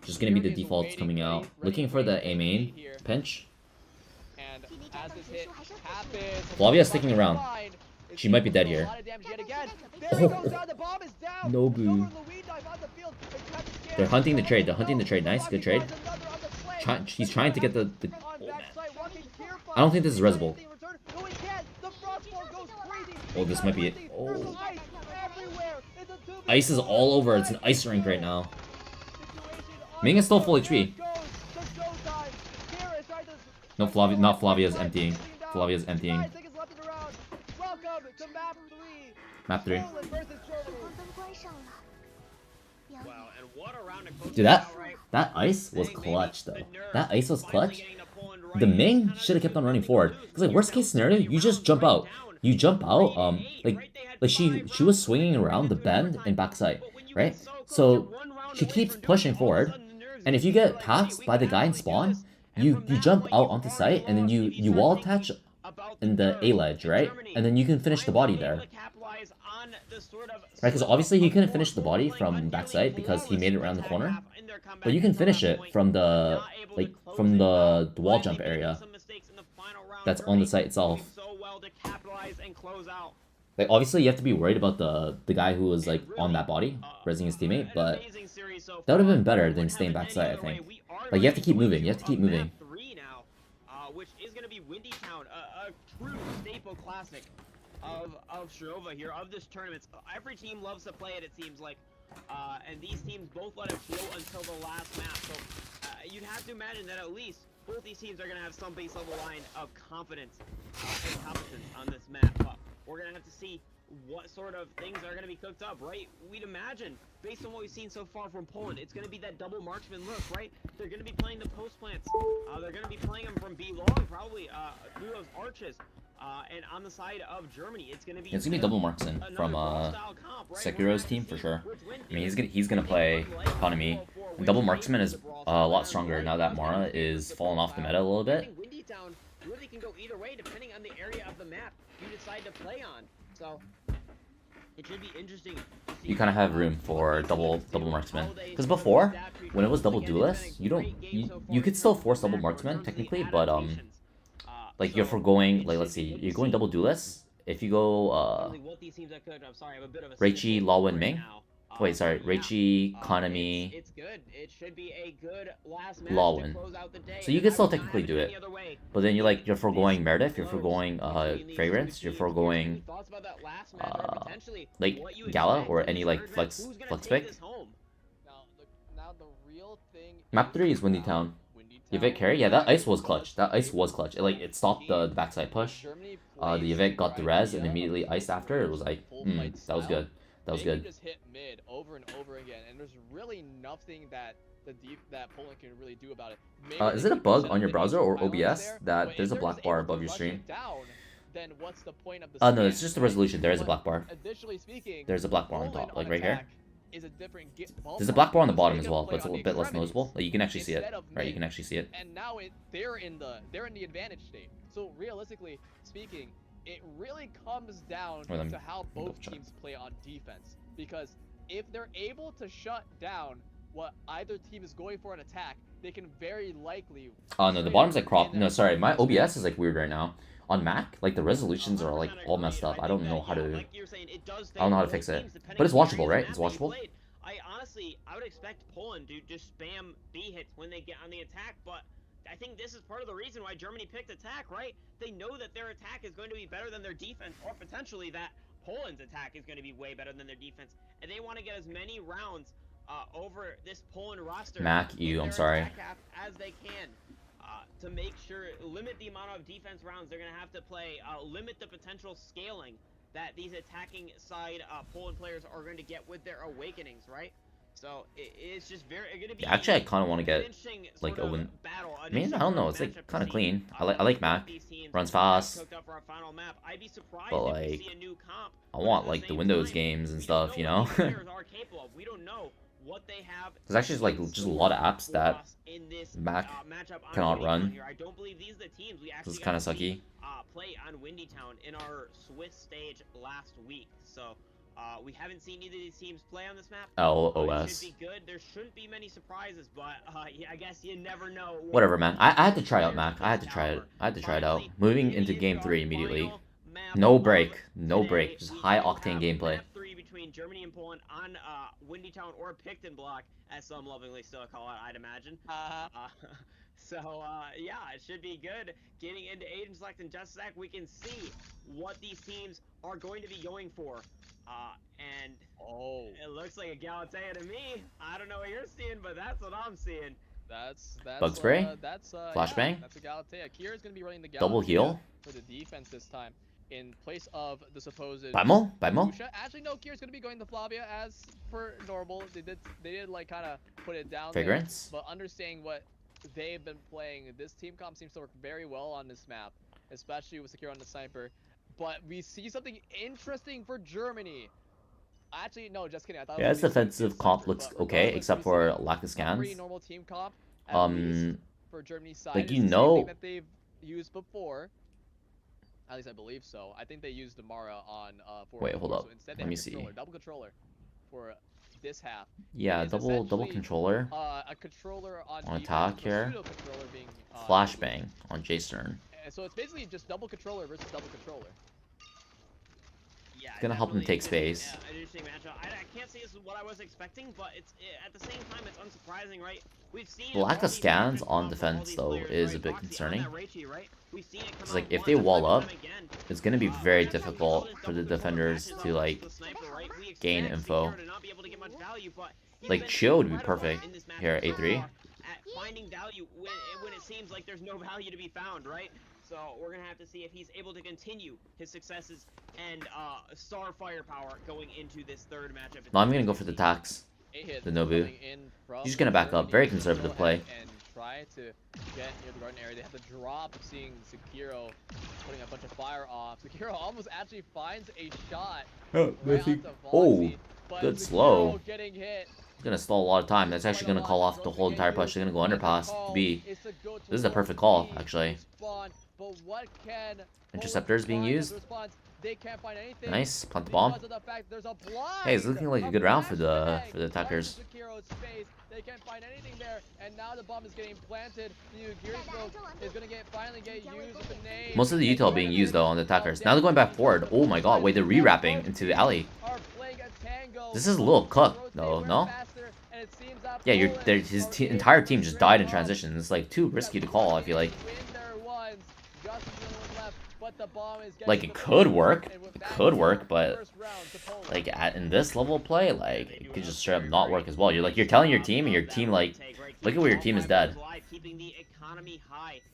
Just gonna be the defaults coming out. Looking for the A main pinch. Flavia's sticking around. She might be dead here. Oh. Nobu. They're hunting the trade. Nice, good trade. He's trying to get the... Oh, man. I don't think this is Resable. Oh, this might be it. Oh. Ice is all over. It's an ice rink right now. Ming is still full HP. No, not Flavia's emptying. Flavia's emptying. Map 3. Dude, that ice was clutch though. That ice was clutch. The Ming should have kept on running forward. Cause like worst case scenario, you just jump out. You jump out. Like she was swinging around the bend and backside, right? So she keeps pushing forward, and if you get taxed by the guy in spawn, you jump out onto site and then you wall attach in the A ledge, right? And then you can finish the body there. Right, because obviously he couldn't finish the body from backside because he made it around the corner. But you can finish it from the the wall jump area that's on the site itself. Like obviously you have to be worried about the guy who was like on that body, resing his teammate, but that would have been better than staying backside, I think. Like you have to keep moving, you have to keep moving. Which is going to be Windy Town, a true staple classic of Strinova here, of this tournament. Every team loves to play it, it seems like. And these teams both let it flow until the last map. So you'd have to imagine that at least both these teams are going to have some base level line of confidence and competence on this map. We're going to have to see what sort of things are going to be cooked up, right? We'd imagine, based on what we've seen so far from Poland, it's going to be that double marksman look, right? They're going to be playing the post plants. They're going to be playing them from B long, probably through those arches. And on the side of Germany, it's going to be double marksman from Sekiro's team for sure. I mean, he's gonna play economy. And double marksman is a lot stronger now that Mara is falling off the meta a little bit. Windy Town really can go either way depending on the area of the map you decide to play on. So it should be interesting. You kind of have room for double marksman because before, when it was double duelist, you could still force double marksman technically, but like you're foregoing, like let's see, you're going double duelist. If you go Reichi, Lawin, Ming. Wait, sorry, Reichi, Kanami, it's good. It should be a good last match Lawin. to close out the day. So you can still technically do it, but then you're foregoing Meredith, you're foregoing Fragrance, you're foregoing like Gala or any like flex pick. Map 3 is Windy Town. Yvette carry? Yeah, that ice was clutch. That ice was clutch. It stopped the backside push. The Yvette got the res and immediately iced after. It was like, that was good. That was good. Just hit mid over and over again, and there's really nothing that Poland can really do about it. Is it a bug on your browser or OBS that there's a black bar above your stream? Then what's the point of the No, it's just the resolution. There is a black bar. Additionally speaking, there's a black bar on top, like right here. Is a different There's a black bar on the bottom as well, but it's a little bit less noticeable. Like you can actually see it. Right, you can actually see it. And now they're in the advantage state. So realistically speaking, it really comes down to how both teams play on defense. Because if they're able to shut down what either team is going for an attack, they can very likely... Oh no, the bottom's like cropped. No, sorry, my OBS is like weird right now. On Mac, like the resolutions are like all messed up. I don't know how to fix it. But it's watchable, right? It's watchable. I would expect Poland to just spam B hits when they get on the attack, but I think this is part of the reason why Germany picked attack, right? They know that their attack is going to be better than their defense, or potentially that Poland's attack is going to be way better than their defense, and they want to get as many rounds over this Poland roster I'm sorry. As they can. To make sure, limit the amount of defense rounds they're going to have to play, limit the potential scaling that these attacking side Poland players are going to get with their awakenings, right? So it's just going to be... Actually, I kind of want to get like a win. I mean, I don't know. It's like kind of clean. I like Mac. Runs fast. But like, I want like the Windows games and stuff, you know. We don't know what they have. There's actually like just a lot of apps that Mac cannot run. I don't believe these are the teams we actually This is kind of sucky. Play on Windy Town in our Swiss stage last week. So we haven't seen either of these teams play on this map. LOS. It should be good. There shouldn't be many surprises, but yeah, I guess you never know. Whatever, man. I had to try out Mac. I had to try it. I had to try it out. Moving into game 3 immediately. No break. No break. Just high octane gameplay. Between Germany and Poland on Windy Town or Picton block, as some lovingly still call it, I'd imagine. So yeah, it should be good. Getting into Agent Select in just a sec, we can see what these teams are going to be going for. And it looks like a Galatea to me. I don't know what you're seeing, but that's what I'm seeing. That's Bug spray? Flashbang? Yeah, that's a Galatea. Kira's gonna be running the Galatea double heal for the defense this time, in place of the supposed Baimo? Actually, no, Kira's gonna be going to Flavia as per normal. They did like kind of put it down Fragrance there, but understanding what they've been playing, this team comp seems to work very well on this map, especially with Sekiro on the sniper. But we see something interesting for Germany. Actually, no, just kidding. I thought its defensive comp looks okay, except for lack of scans. Pretty normal team comp. For Germany's side, like that they've used before. At least I believe so. I think they used Damara on for. Wait, hold up. So instead Let me see. Double controller for this half. Yeah, double controller. A controller on attack here. Being, Flashbang on Jason. So it's basically just double controller versus double controller. Yeah, it's gonna help him take space. Yeah, an interesting matchup. I can't say this is what I was expecting, but at the same time it's unsurprising, right? We've seen the lack of scans on defense though is a bit concerning. It's like if they wall up, it's gonna be very difficult for the defenders to like gain info. Like Chill would be perfect here at A3. At finding value when it seems like there's no value to be found, right? So we're gonna have to see if he's able to continue his successes and star firepower going into this third matchup. No, I'm gonna go for the tax. The Nobu. He's just gonna back up. Very conservative play. And try to get near the garden area. They have the drop, seeing Sekiro putting a bunch of fire off. Sekiro almost actually finds a shot. Oh, good slow. Getting hit. It's gonna stall a lot of time. That's actually gonna call off the whole entire push. They're gonna go underpass to B. This is a perfect call, actually. Interceptors being used. Nice, plant the bomb. Hey, it's looking like a good round for the attackers. They can't find anything there, and now the bomb is getting planted. The is gonna finally get used with the nade. Most of the util being used though on the attackers. Now they're going back forward. Oh my god, wait, they're re-wrapping into the alley. This is a little cooked though, no? Yeah, his entire team just died in transition. It's like too risky to call, I feel like. Like it could work, but like in this level of play, like it could just straight up not work as well. You're telling your team, and your team like, look at where your team is dead.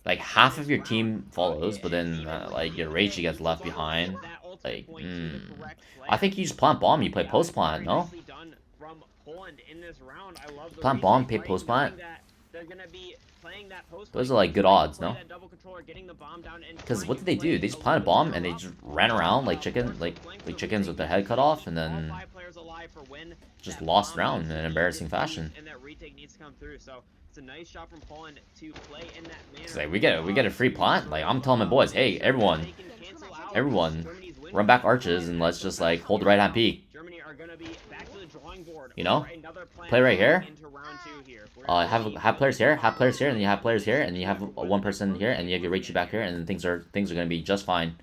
Like half of your team follows, but then like your Reichi gets left behind. Like, I think you just plant bomb. You play post plant, no? Plant bomb, pay post plant. Those are like good odds, no? Because what did they do? They just planted a bomb and they just ran around like chickens with their head cut off, and then just lost round in an embarrassing fashion. It's like we get a free plant. Like I'm telling my boys, hey everyone, run back arches and let's just like hold the right hand peak. You know, play right here. Have players here, and then you have players here, and you have one person here, and you have your Reichi back here, and then things are gonna be just fine.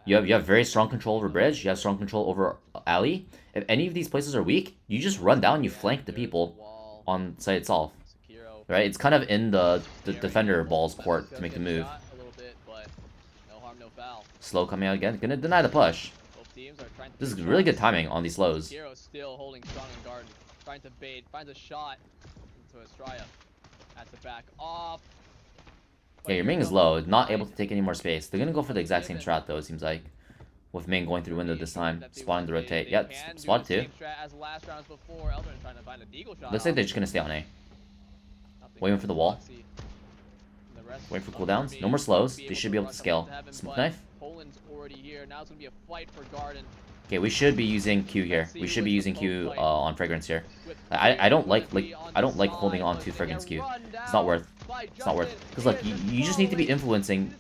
You have very strong control over bridge. You have strong control over alley. If any of these places are weak, you just run down. You flank the people on site itself. Right? It's kind of in the defender ball's court to make the move. Slow coming out again. Gonna deny the push. This is really good timing on these slows. Still holding strong in garden, trying to bait, finds a shot into Estrella. Has to back off. Yeah, your Ming is low, not able to take any more space. They're gonna go for the exact same strat though, it seems like. With Ming going through window this time, spawning to rotate. Yep, spot too. Looks like they're just gonna stay on A. Waiting for the wall. Waiting for cooldowns. No more slows. They should be able to scale. Smoke knife. Okay, we should be using Q here. We should be using Q on fragrance here. I don't like holding on to fragrance Q. It's not worth. It's not worth. Because look, you just need to be influencing.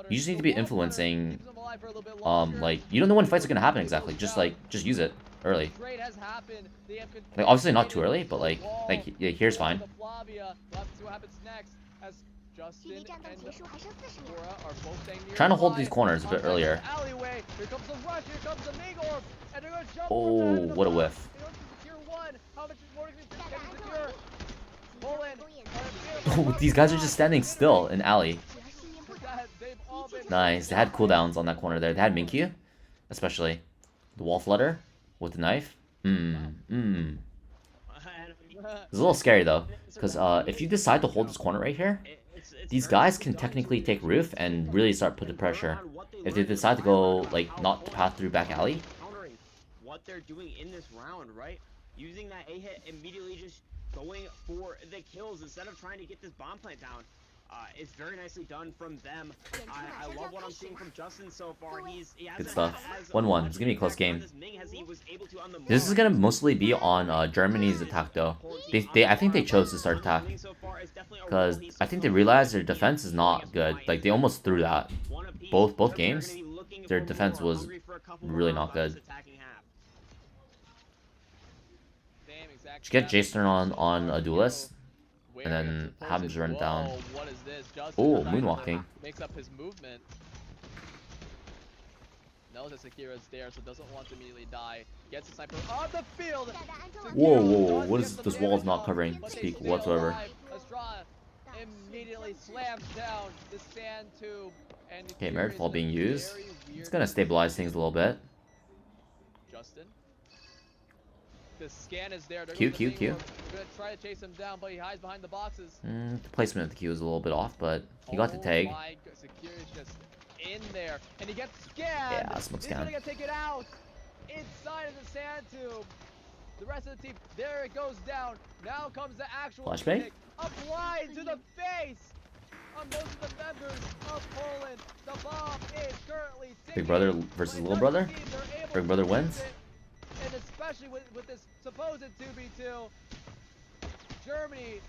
You just need to be influencing. Like you don't know when fights are gonna happen exactly. Just use it early. Like obviously not too early, but like yeah, here's fine. Trying to hold these corners a bit earlier. Oh, what a whiff. Oh, these guys are just standing still in alley. Nice. They had cooldowns on that corner there. They had Minkyu, especially. The wall flutter with the knife. It's a little scary though, because if you decide to hold this corner right here, these guys can technically take roof and really start putting pressure. If they decide to go like not to path through back alley. What they're doing in this round, right? Using that A hit, immediately just going for the kills instead of trying to get this bomb plant down. It's very nicely done from them. I love what I'm seeing from Justin so far. Good stuff. 1-1. It's gonna be a close game. This is gonna mostly be on Germany's attack though. I think they chose to start attack because I think they realized their defense is not good. Like they almost threw that. Both games, their defense was really not good. Just get Jason on a duelist, and then have him just run it down. Oh, moonwalking. Makes up his movement. Knows that Sekira's there, so doesn't want to immediately die. Gets the sniper on the field. Whoa, whoa! What is this? Wall is not covering speak whatsoever. Immediately slams down the sand tube. Okay, Merit Fall being used. It's gonna stabilize things a little bit. Justin. The scan is there. Q. We're gonna try to chase him down, but he hides behind the boxes. The placement of the Q is a little bit off, but he got the tag. Sekira's just in there, and he gets scanned. Yeah, smoke scan. He's gonna take it out inside of the sand tube. The rest of the team, there it goes down. Now comes the actual flashbang. kick applied to the face of most of the members of Poland. The bomb is currently ticking. Big brother versus little brother. Big brother wins. And especially with this supposed 2v2, Germany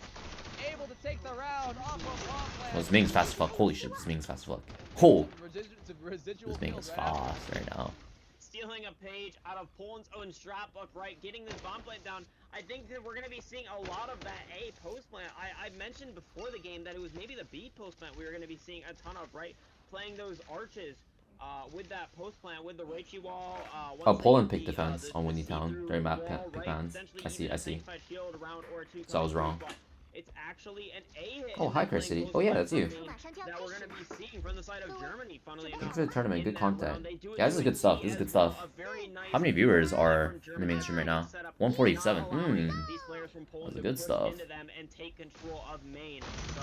able to take the round off of Homeland. This Ming's fast as fuck. Holy shit, this Ming's fast as fuck. Oh! This Ming is fast right now. Stealing a page out of Poland's own strat book, right? Getting this bomb plant down. I think that we're going to be seeing a lot of that A post plant. I mentioned before the game that it was maybe the B post plant we were going to be seeing a ton of, right? Playing those arches with that post plant, with the Reichi wall. Oh, Poland picked defense on Windy Town during map pick bans. I see. So I was wrong. It's actually an A hit. Oh, hi, Krihcity. Oh, yeah, that's you. That we're going to be seeing from the side of Germany, funnily enough. Thanks for the tournament. Good content. Yeah, this is good stuff. This is good stuff. How many viewers are in the mainstream right now? 147. That's the good stuff.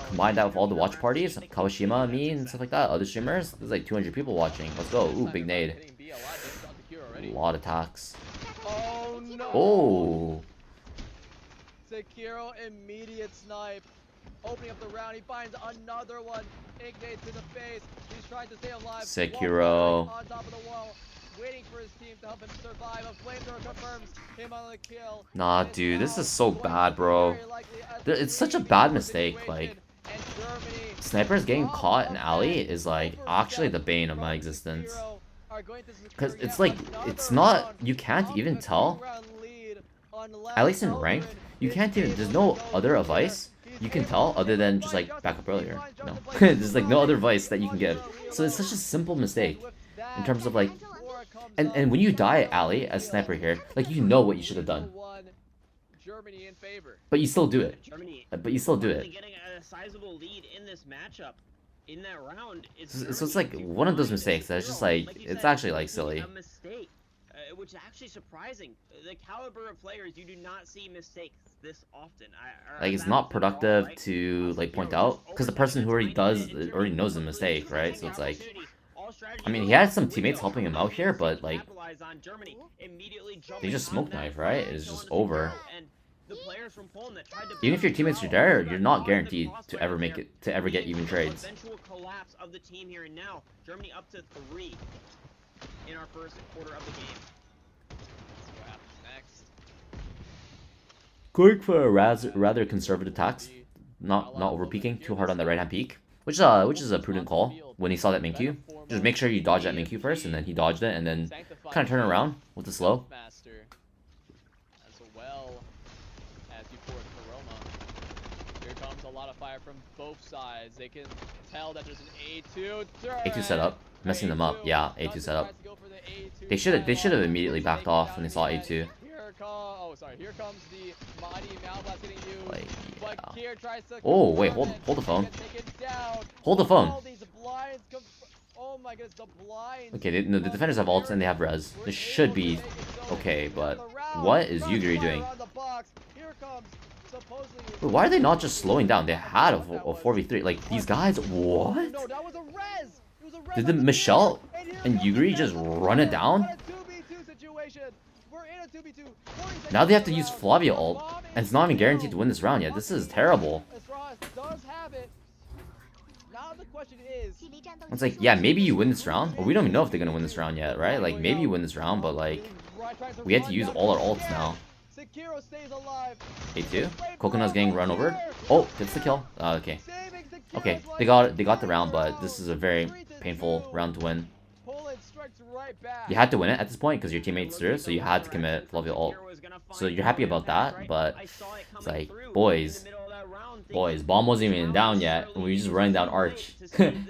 Combine that with all the watch parties, Kawashima, me, and stuff like that. Other streamers. There's like 200 people watching. Let's go. Ooh, big nade. A lot of attacks. Oh, no. Oh. Sekiro immediate snipe. Opening up the round, he finds another one. Ignite to the face. He's trying to stay alive. Sekiro. On top of the wall, waiting for his team to help him survive. A flamethrower confirms him on the kill. Nah, dude, this is so bad, bro. It's such a bad mistake. Like, snipers getting caught in alley is like actually the bane of my existence. Because it's like, it's not, you can't even tell. At least in ranked, you can't even, there's no other advice you can tell other than just like back up earlier. No, there's like no other advice that you can give. So it's such a simple mistake in terms of like, and when you die at alley as sniper here, like you know what you should have done, but you still do it. But you still do it. Getting a sizable lead in this matchup in that round. So it's like one of those mistakes that's just like, it's actually like silly. A mistake. Which is actually surprising. The caliber of players, you do not see mistakes this often. Like it's not productive to like point out because the person who already knows the mistake, right? So it's like, I mean, he had some teammates helping him out here, but like they just smoke knife, right? It's just over. Even if your teammates are there, you're not guaranteed to ever make it, to ever get even trades. Eventual collapse of the team here, and now Germany up to 3 in our first quarter of the game. What happens next? Going for a rather conservative attacks, not over peeking too hard on the right hand peek, which is a prudent call when he saw that main Q. Just make sure you dodge that main Q first, and then he dodged it, and then kind of turn around with the slow. As well as before Coroma. Here comes a lot of fire from both sides. They can tell that there's an A2 turret. A2 setup, messing them up. Yeah, A2 setup. They should have immediately backed off when they saw A2. Here comes the mighty Malblast hitting you. Like, But Kier tries to oh wait, hold the phone. Hold the phone. Oh my goodness, the blinds. Okay, no, the defenders have ults and they have res. This should be okay, but what is Yugiri doing? Wait, why are they not just slowing down? They had a 4v3. Like, these guys, what? No, that was a res. It was a res. Did the Michelle and Yugiri just run it down? Now they have to use Flavia ult, and it's not even guaranteed to win this round yet. This is terrible. question is, it's like, yeah, maybe you win this round. Or we don't even know if they're gonna win this round yet, right? Like, maybe you win this round, but like, we have to use all our ults now. Sekiro stays alive. A2. Coconut's getting run over. Oh, gets the kill. Okay. Okay, they got the round, but this is a very painful round to win. You had to win it at this point because your teammates threw, so you had to commit Flavia ult. So you're happy about that, but it's like, boys, bomb wasn't even down yet, and we were just running down Arch.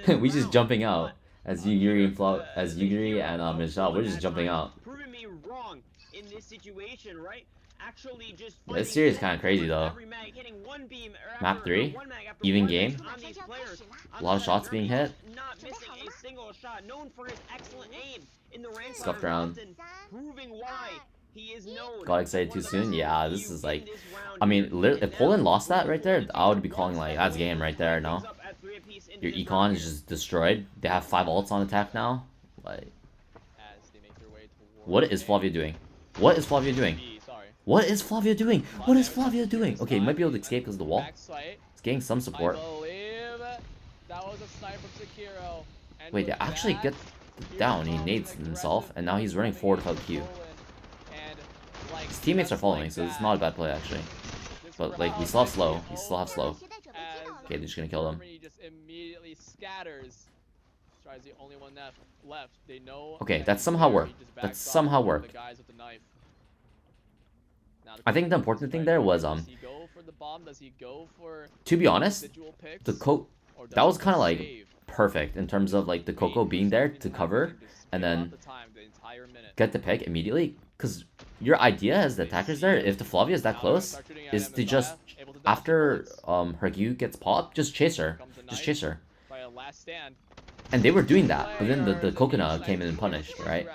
We just jumping out as Yugiri and Michelle. We're just jumping out. Proving me wrong in this situation, right? Actually, just yeah, this series is kind of crazy though. Map 3, even game. A lot of shots being hit. Not missing a single shot. Known for his excellent aim in the range. Scuffed round. Proving why he is known. Got excited too soon. Yeah, this is like, I mean, if Poland lost that right there, I would be calling like, that's game right there. No, your econ is just destroyed. They have 5 ults on attack now. Like, what is Flavia doing? What is Flavia doing? What is Flavia doing? What is Flavia doing? Okay, he might be able to escape because of the wall. He's getting some support. Wait, they actually get down. He nades himself, and now he's running forward without Q. His teammates are following, so it's not a bad play actually. But like, we still have slow. We still have slow. Okay, they're just gonna kill them. Okay, that somehow worked. That somehow worked. I think the important thing there was to be honest, that was kind of like perfect in terms of like the Coco being there to cover and then get the pick immediately, because your idea as the attackers there, if the Flavia is that close, is to just after her Q gets popped, just chase her, and they were doing that, but then the Coconut came in and punished, right?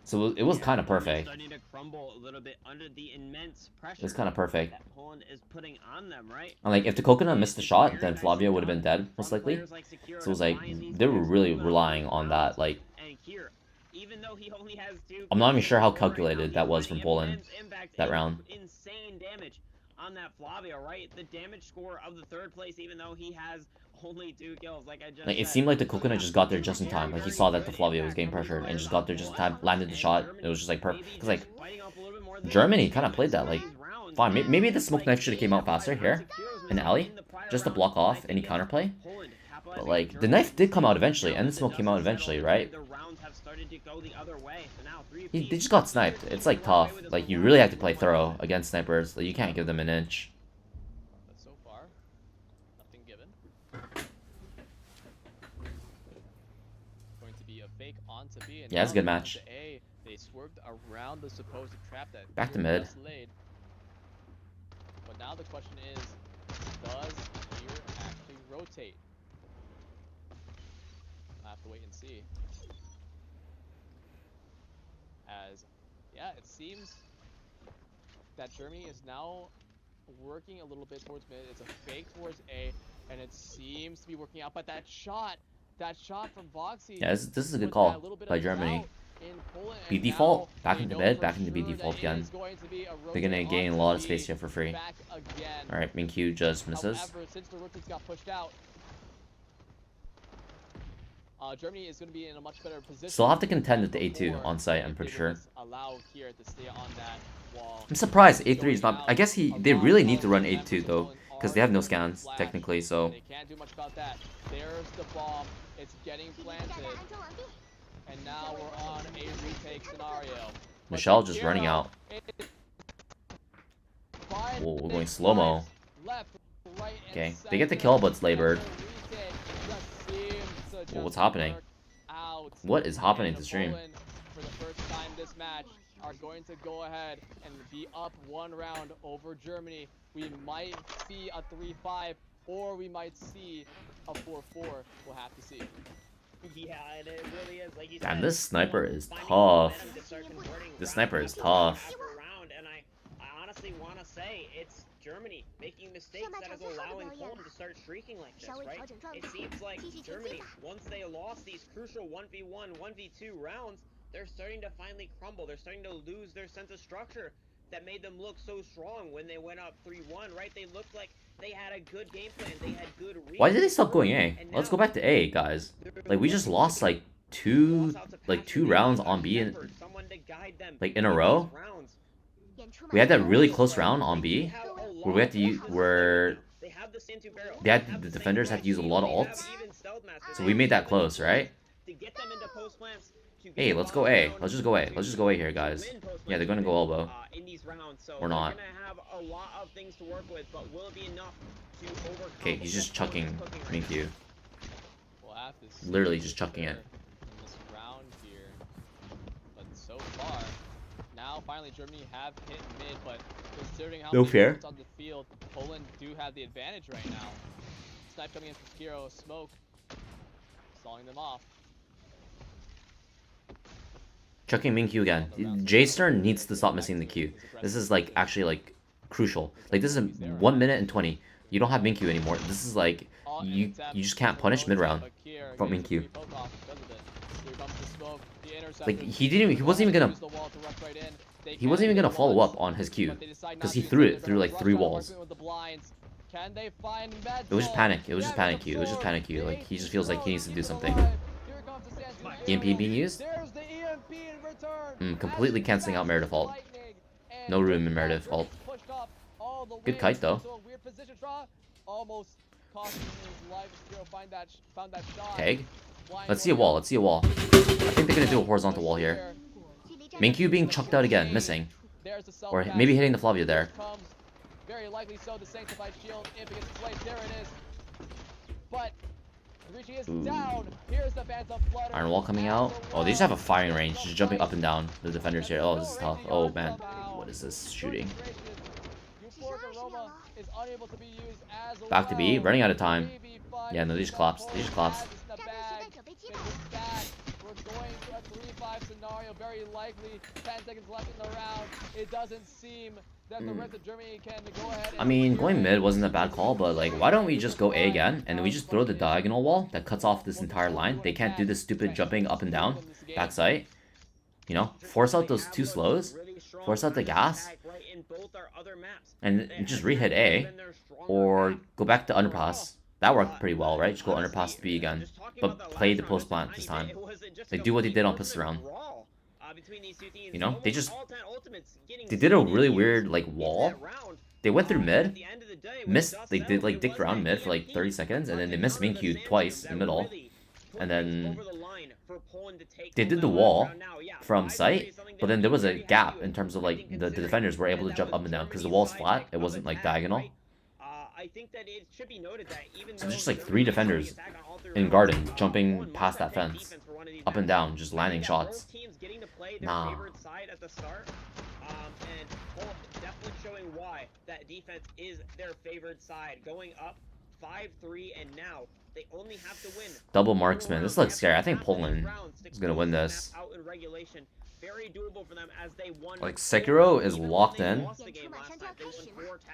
So it was kind of perfect. It was kind of perfect. And like, if the Coconut missed the shot, then Flavia would have been dead, most likely. So it was like, they were really relying on that. Like, I'm not even sure how calculated that was from Poland, that round. Insane damage on that Flavia, right? The damage score of the 3rd place, even though he has only 2 kills, like I just it seemed like the Coconut just got there just in time. Like, he saw that the Flavia was getting pressured and just got there just in time, landed the shot. It was just like perfect. Because like, Germany kind of played that like fine. Maybe the smoke knife should have came out faster here in the alley, just to block off any counterplay. But like, the knife did come out eventually, and the smoke came out eventually, right? They just got sniped. It's like tough. Like, you really have to play thorough against snipers. Like, you can't give them an inch. But so far, nothing given. Going to be a fake onto B. Yeah, it's a good match. They swerved around the supposed trap that back to mid. But now the question is, does here actually rotate? I'll have to wait and see. As, yeah, it seems that Germany is now working a little bit towards mid. It's a fake towards A, and it seems to be working out. But that shot from Voxy. Yeah, this is a good call by Germany. B default, back into mid, back into B default again. They're gonna gain a lot of space here for free. Alright, Minkyu just misses. However, since the rotates got pushed out, Germany is going to be in a much better position. Still have to contend with the A2 on site, I'm pretty sure. I'm surprised A3 is not. I guess they really need to run A2 though, because they have no scans technically. So. They can't do much about that. There's the bomb. It's getting planted, and now we're on a retake scenario. Michelle just running out. Whoa, we're going slow-mo. Okay, they get the kill, but it's labored. Well, what's happening? What is happening to stream? For the first time this match, are going to go ahead and be up 1 round over Germany. We might see a 3-5, or we might see a 4-4. We'll have to see. Yeah, and it really is. Like you damn, said, this sniper is tough. This sniper is tough. And I honestly want to say it's Germany making mistakes that is allowing Poland to start streaking like this, right? It seems like Germany, once they lost these crucial 1v1, 1v2 rounds, they're starting to finally crumble. They're starting to lose their sense of structure. that made them look so strong when they went up 3-1, right? They looked like they had a good game plan. They had good reads. Why did they stop going A? Let's go back to A, guys. Like, we just lost like two rounds on B in, like, in a row. We had that really close round on B where we had to use, where the defenders had to use a lot of ults. So we made that close, right? Hey, let's go A. Let's just go A. Let's just go A here, guys. Yeah, they're gonna go elbow. Or not. Okay, he's just chucking Minkyu. Literally just chucking it. So far, now finally Germany have hit mid, but considering how No many fair. on the field, Poland do have the advantage right now. Snipe coming in from Kiro, smoke, stalling them off. Chucking Minkyu again. J-Stern needs to stop missing the Q. This is like actually like crucial. Like this is 1 minute and 20. You don't have Minkyu anymore. This is like you just can't punish mid round from Minkyu. Like he wasn't even gonna follow up on his Q because he threw it through like 3 walls. It was just panic. It was just panic Q. It was just panic Q. Like he just feels like he needs to do something. EMP being used. Completely canceling out Meredith ult. No room in Meredith ult. Good kite though. Tag. Let's see a wall. Let's see a wall. I think they're gonna do a horizontal wall here. Minkyu being chucked out again, missing. Or maybe hitting the Flavia there. Very likely so, the sanctified shield if it gets played. There it is. But Krihcity is down. Here's the Phantom Flutter. Iron Wall coming out. Oh, they just have a firing range, just jumping up and down. The defenders here. Oh, this is tough. Oh man, what is this shooting? Back to B, running out of time. Yeah, no, they just collapsed. They just collapsed. We're going to a 3-5 scenario, very likely. 10 seconds left in the round. It doesn't seem that the rest of Germany can go ahead. I mean, going mid wasn't a bad call, but like, why don't we just go A again and then we just throw the diagonal wall that cuts off this entire line? They can't do this stupid jumping up and down backside. You know, force out those 2 slows, force out the gas, and just rehit A, or go back to underpass. That worked pretty well, right? Just go underpass to B again, but play the post plant this time. Like do what they did on Pistol Round. You know, they did a really weird like wall. They went through mid, missed. They did like dicked around mid for like 30 seconds, and then they missed Minkyu twice in the middle, and then they did the wall from sight. But then there was a gap in terms of like the defenders were able to jump up and down because the wall's flat. It wasn't like diagonal. So there's just like 3 defenders in garden jumping past that fence, up and down, just landing shots. Nah. And definitely showing why that defense is their favored side. Going up 5-3, and now they only have to win. Double marksman. This looks scary. I think Poland is gonna win this. Very doable for them as they won. Like Sekiro is locked in.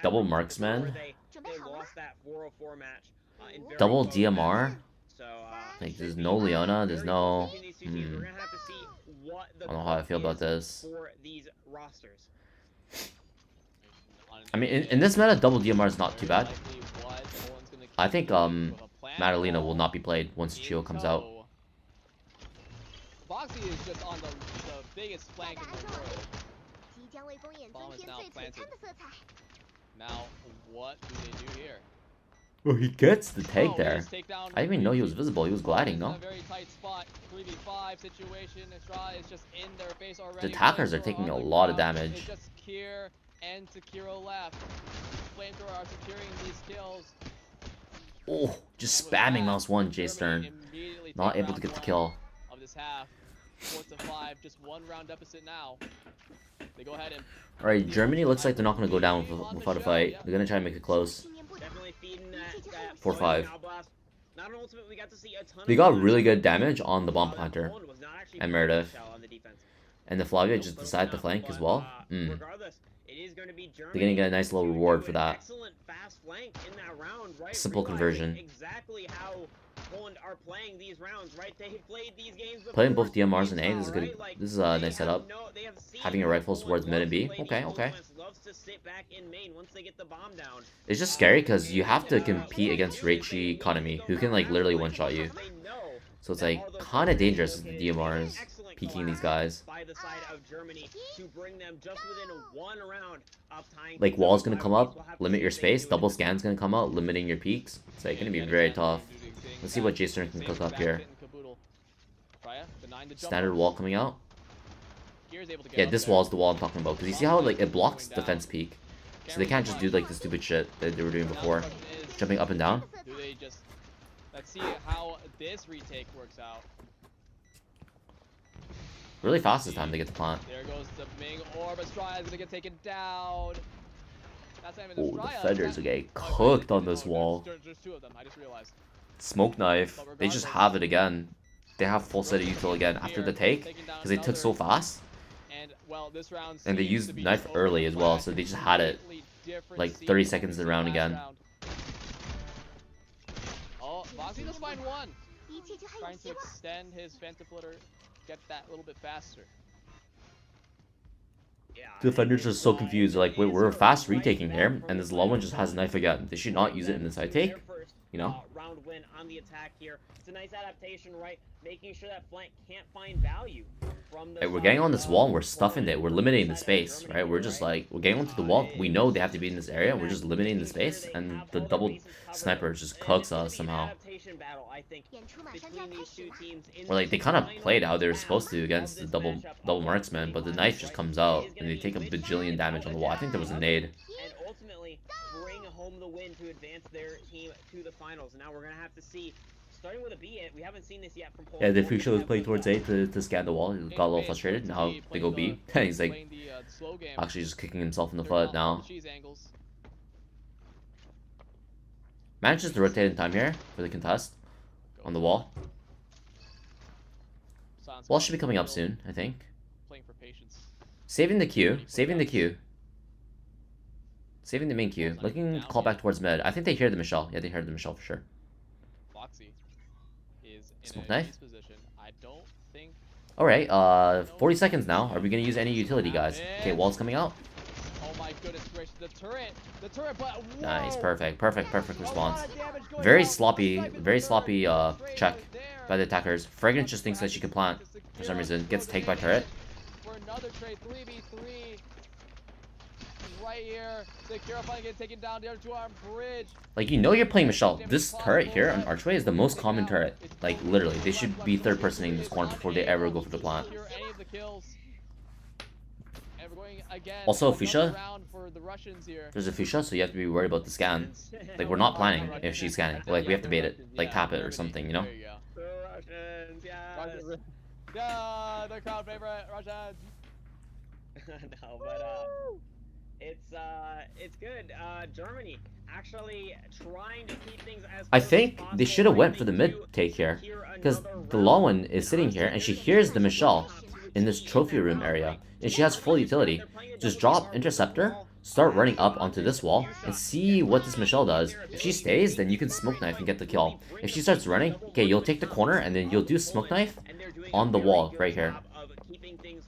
Double marksman. Double DMR. Like there's no Leona. There's no. I don't know how I feel about this. I mean, in this meta, double DMR is not too bad. I think Madalena will not be played once Chio comes out. Boxy is just on the biggest flank in the world. Bomb is now planted. Now, what do they do here? Well, he gets the tag there. I didn't even know he was visible. He was gliding, no? Very tight spot. 3v5 situation. Estrada is just in their face already. The attackers are taking a lot of damage. It's just Kier and Takiro left. Flamethrower are securing these kills. Oh, just spamming mouse 1, J-Stern. Not able to get the kill. Of this half. 4-5, just 1 round deficit now. They go ahead and. Alright, Germany looks like they're not going to go down without a fight. They're going to try and make it close. 4-5. They got really good damage on the bomb planter and Meredith. And the Flavia just decided to flank as well. They're going to get a nice little reward for that. Simple conversion. Playing both DMRs and A, this is a nice setup. Having a rifle towards mid and B. Okay, okay. to sit back in main once they get the bomb down. It's just scary because you have to compete against Krihcity Economy, who can like literally one-shot you. So it's like kind of dangerous with the DMRs peeking these guys. By the side of Germany to bring them just within 1 round of tying. Like wall's gonna come up, limit your space. Double scan's gonna come out, limiting your peaks. It's like gonna be very tough. Let's see what Jason can cook up here. Standard wall coming out. Yeah, this wall is the wall I'm talking about. Because you see how like it blocks defense peak. So they can't just do like the stupid shit that they were doing before. Jumping up and down. Let's see how this retake works out. Really fast this time to get the plant. There goes the Ming Orb. Astraya's gonna get taken down. That's not even Oh, Astraya. defenders are getting cooked on this wall. There's 2 of them, I just realized. Smoke knife. They just have it again. They have full set of util again after the take. Because they took so fast. And, well, this round And they used knife early as well. So they just had it like 30 seconds in the round again. Oh, Foxy does find one. Trying to extend his Phantom Flitter, get that a little bit faster. Defenders are so confused. They're like, wait, we're fast retaking here, and this low one just has a knife again. They should not use it in the side take. You know? Round win on the attack here. It's a nice adaptation, right? Making sure that flank can't find value from the. Hey, we're getting on this wall and we're stuffing it. We're limiting the space, right? We're just like, we're getting onto the wall. We know they have to be in this area. We're just limiting the space, and the double sniper just cooks us somehow. Or like they kind of played how they were supposed to against the double marksman, but the knife just comes out and they take a bajillion damage on the wall. I think there was a nade. And ultimately bring home the win to advance their team to the finals. Now we're gonna have to see. Starting with a B, we haven't seen this yet from Poland. Yeah, the Fuchsia was playing towards A to scan the wall. He got a little frustrated. Now they go B. He's like actually just kicking himself in the foot now. Manages to rotate in time here for the contest on the wall. Wall should be coming up soon, I think. Saving the Q. Saving the Q. Saving the main queue. Looking call back towards mid. I think they hear the Michelle. Yeah, they heard the Michelle for sure. Smoke knife. Alright, 40 seconds now. Are we gonna use any utility, guys? Okay, wall's coming out. Oh my goodness gracious, the turret, but whoa. Nice, perfect response. Very sloppy check by the attackers. Fragrance just thinks that she can plant for some reason. Gets taken by turret. For another trade, 3v3. Right here, the Kira get taken down the other 2-arm bridge. Like, you know you're playing Michelle. This turret here on Archway is the most common turret. Like, literally, they should be third-personing this corner before they ever go for the plant. Also, Fuchsia. There's a Fuchsia, so you have to be worried about the scan. Like, we're not planning if she's scanning. Like, we have to bait it. Like, tap it or something, you know? Yeah, the crowd favorite, Russians. No, but it's good. Germany actually trying to keep things as I think they should have went for the mid take here, because the low one is sitting here and she hears the Michelle in this trophy room area, and she has full utility. Just drop interceptor, start running up onto this wall, and see what this Michelle does. If she stays, then you can smoke knife and get the kill. If she starts running, okay, you'll take the corner and then you'll do smoke knife on the wall right here.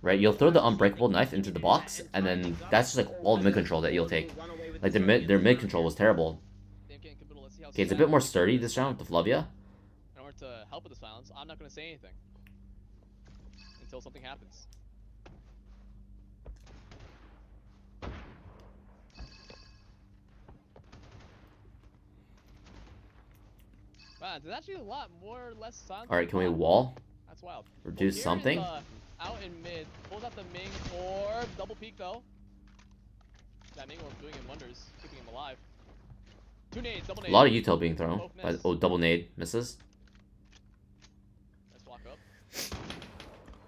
Right, you'll throw the unbreakable knife into the box, and then that's just like all the mid control that you'll take. Like their mid control was terrible. Okay, it's a bit more sturdy this round with the Flavia. In order to help with the silence, I'm not going to say anything until something happens. Wow, there's actually a lot more or less silence. Alright, can we wall? That's wild. Reduce something? Out in mid, pulls out the Ming Orb, double peek though. That Ming Orb doing him wonders, keeping him alive. 2 nades, double nade. A lot of util being thrown. Oh, double nade misses. Let's walk up.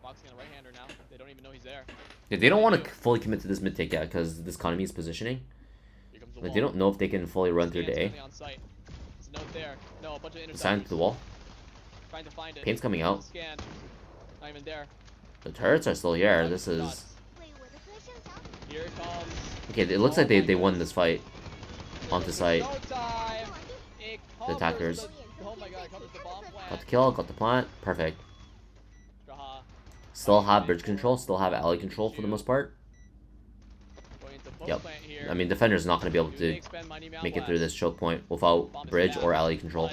Boxing on a right-hander now. They don't even know he's there. Yeah, they don't want to fully commit to this mid take yet because this economy is positioning. Like, they don't know if they can fully run through the A. Sign to the wall. Paint's coming out. Not even there. The turrets are still here. This is... Here it comes. Okay, it looks like they won this fight. Onto site. The attackers. Oh my God, covers the bomb plant. Got the kill, got the plant. Perfect. Still have bridge control, still have alley control for the most part. Yep. I mean, defender's not going to be able to make it through this choke point without bridge or alley control.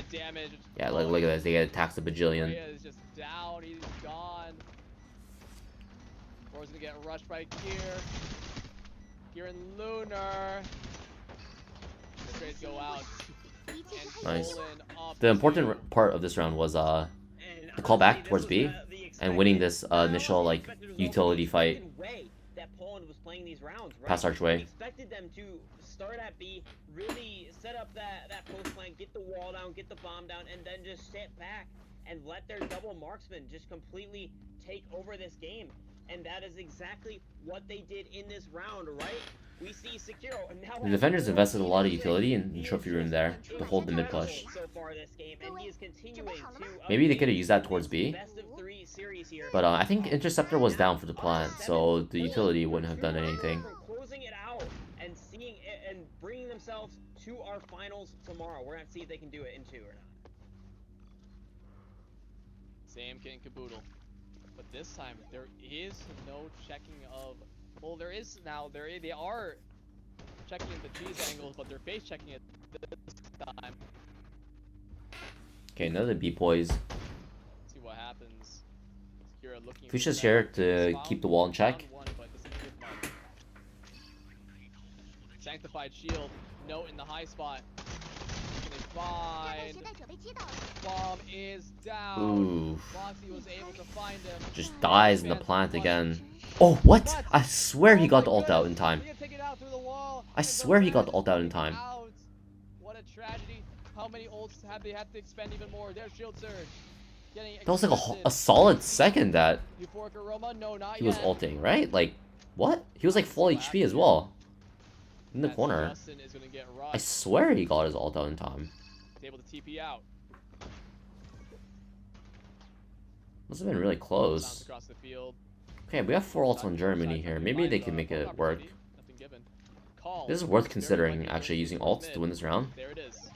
Yeah, look at this. They get taxed a bajillion. Is just down. He's gone. Or is going to get rushed by Kier. Kier and Lunar. The trades go out. Nice. The important part of this round was the call back towards B and winning this initial like utility fight. Past archway. Expected them to start at B, really set up that post flank, get the wall down, get the bomb down, and then just sit back and let their double marksman just completely take over this game. And that is exactly what they did in this round, right? We see Sekiro, and now the defenders invested a lot of utility in the trophy room there to hold the mid push. Maybe they could have used that towards B. But I think Interceptor was down for the plant, so the utility wouldn't have done anything. Closing it out and seeing it and bringing themselves to our finals tomorrow. We're gonna see if they can do it in 2 or not. Same kit and caboodle. But this time there is no checking of. Well, there is now. They are checking the cheese angles, but they're face checking it this time. Okay, another B poise. See what happens. Fuchsia's here to keep the wall in check. Sanctified shield. Note in the high spot. Find. Bomb is down. Ooh. Foxy was able to find him. Just dies in the plant again. Oh, what? I swear he got the ult out in time. I swear he got the ult out in time. What a tragedy. How many ults have they had to expend even more? Their shield surge. That was like a solid second that No, not he was yet. ulting, right? Like, what? He was like full HP as well. In the corner. I swear he got his ult out in time. Able to TP out. Must have been really close. Across the field. Okay, we have 4 ults on Germany here. Maybe they can make it work. This is worth considering, actually, using ults to win this round. There it is.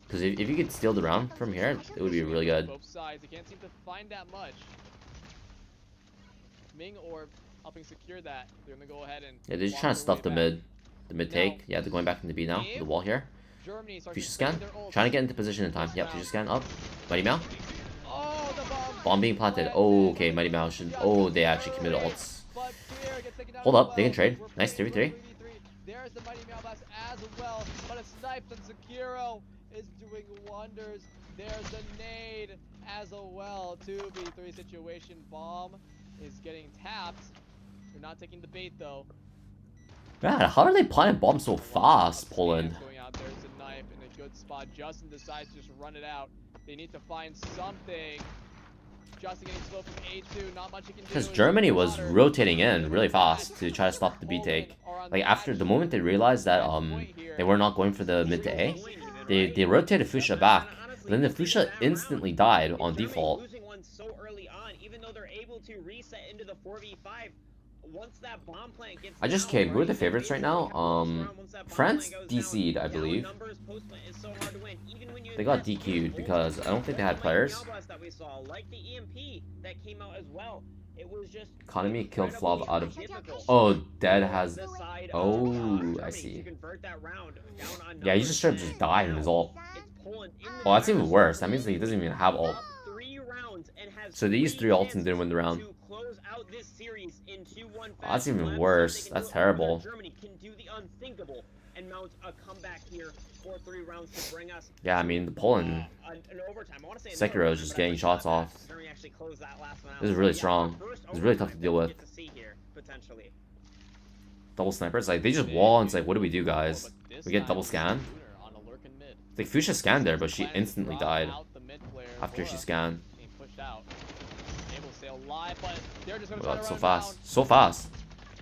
Because if you could steal the round from here, it would be really good. Both sides, they can't seem to find that much. Ming Orb helping secure that. They're gonna go ahead and. Yeah, they're just trying to stuff the mid take. Yeah, they're going back into B now. With the wall here. Fuchsia scan. Trying to get into position in time. Yep, Fuchsia scan up. Mighty Meow. Oh, the Bomb being planted. Oh, okay, Mighty Meow should. Oh, they actually committed ults. Hold up, they can trade. Nice 3v3. There's the Mighty Meow Blast as well, but it's sniped and Sekiro is doing wonders. There's the nade as well. 2v3 situation. Bomb is getting tapped. They're not taking the bait though. God, how are they planting bombs so fast, Poland? Going out, there's a knife in a good spot. Justin decides to just run it out. They need to find something. Justin getting slow from A2, not much he can do. Because Germany was rotating in really fast to try to stop the B take. Like after the moment they realized that they were not going for the mid to A, they rotated Fuchsia back. But then the Fuchsia instantly died on default. Losing one so early on, even though they're able to reset into the 4v5. Once that bomb plant gets I just kidding. Who are the favorites right now? France DC'd, I believe. They got DQ'd because I don't think they had players. Economy killed Flav out of. Oh, Dead has. Oh, I see. Yeah, he just straight up just died in his ult. Oh, that's even worse. That means that he doesn't even have ult. So they used 3 ults and didn't win the round. Oh, that's even worse. That's terrible. Yeah, I mean, the Poland Sekiro is just getting shots off. This is really strong. It's really tough to deal with. Double snipers, like they just wall and it's like, what do we do, guys? We get double scan. Like Fuchsia scanned there, but she instantly died after she scanned. Oh, that's so fast. So fast.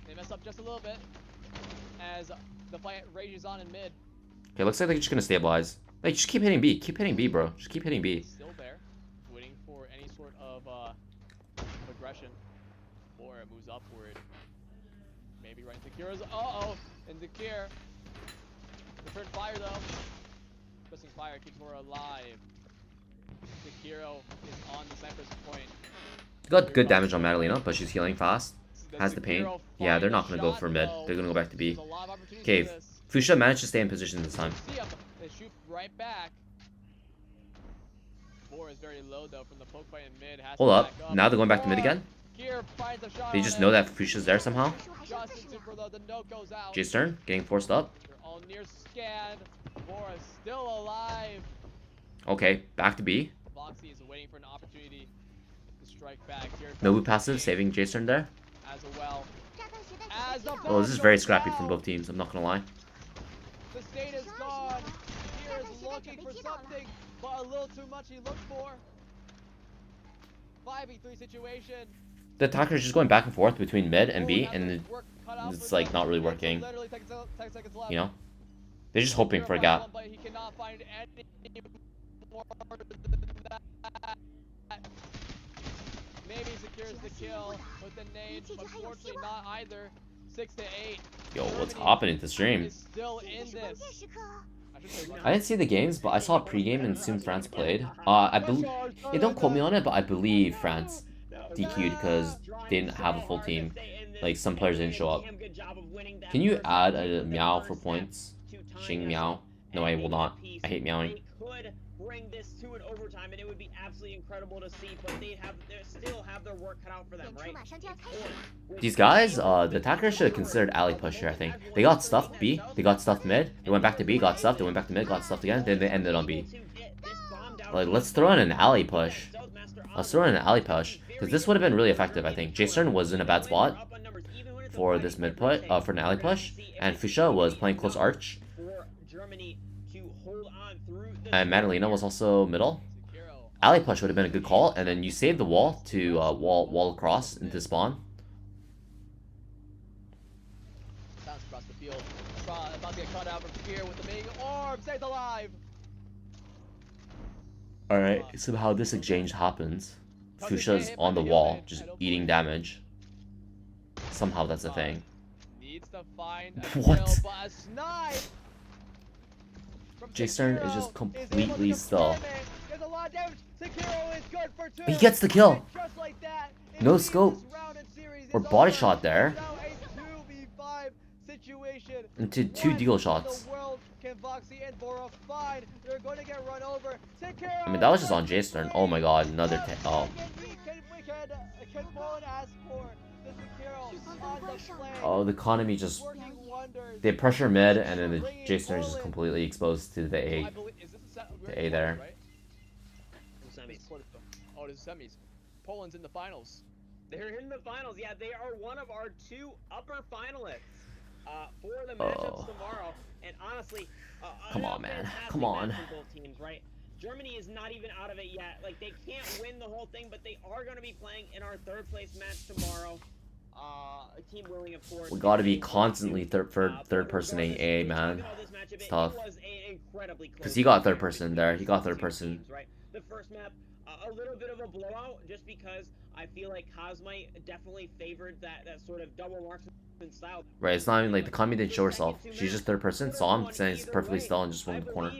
They mess up just a little bit as the fight rages on in mid. Okay, looks like they're just gonna stabilize. Like, just keep hitting B. Keep hitting B, bro. Just keep hitting B. Still there, waiting for any sort of aggression. Or it moves upward. Maybe right into Kira's. Uh-oh! Into Kira. Return fire, though. Pressing fire keeps her alive. Sekiro is on the sniper's point. Got good damage on Madalena, but she's healing fast. Has the pain. Yeah, they're not gonna go for mid. They're gonna go back to B. Okay, Fuchsia managed to stay in position this time. They shoot right back. Four is very low though from the poke fight in mid. Hold up. Now they're going back to mid again? They just know that Fuchsia's there somehow. J-Stern getting forced up. All near scan. Boris still alive. Okay, back to B. Voxy is waiting for an opportunity to strike back here. Nobu passive saving J-Stern there. As well. Oh, this is very scrappy from both teams, I'm not gonna lie. The state is gone. Here is looking for something, but a little too much he looked for. 5v3 situation. The attacker is just going back and forth between mid and B, and it's like not really working. You know? They're just hoping for a gap. Maybe secures the kill with the nades, but unfortunately not either. 6 to 8. Yo, what's happening to stream? Still in this. I didn't see the games, but I saw a pregame and soon France played. I believe, yeah, don't quote me on it, but I believe France DQ'd because they didn't have a full team. Like, some players didn't show up. Can you add a meow for points? Xing meow? No, I will not. I hate meowing. Bring this to an overtime, and it would be absolutely incredible to see, but they still have their work cut out for them, right? These guys, the attackers should have considered alley push here, I think. They got stuffed B, they got stuffed mid, they went back to B, got stuffed, they went back to mid, got stuffed again, then they ended on B. Like, let's throw in an alley push. Let's throw in an alley push, because this would have been really effective, I think. J-Stern was in a bad spot for this mid push, for an alley push, and Fuchsia was playing close arch. And Madalena was also middle. Alley push would have been a good call, and then you save the wall to wall across into spawn. Bounce across the field. About to get caught out from here with the big orb. Stays alive. Alright, somehow this exchange happens. Fuchsia's on the wall, just eating damage. Somehow that's a thing. Needs to find What? J-Stern is just completely still. He gets the kill. No scope or body shot there. Into 2 deagle shots. I mean, that was just on J-Stern. Oh my god, another 10. Oh. Oh, the economy just... They pressure mid, and then the J-Stern is just completely exposed to the A. The A there. Oh, this is semis. Poland's in the finals. They're in the finals. Yeah, they are one of our 2 upper finalists for the matchups tomorrow. And honestly, come on, man. Come on. Both teams, right? Germany is not even out of it yet. Like, they can't win the whole thing, but they are going to be playing in our 3rd place match tomorrow. Team willing, of course. We gotta be constantly third personing A, man. It's tough. Because he got 3rd person there. He got 3rd person. The first map, a little bit of a blowout, just because I feel like Cosmite definitely favored that sort of double marksman style. Right, it's not even like the Kami didn't show herself. She's just 3rd person, saw him, saying he's perfectly still and just went in the corner.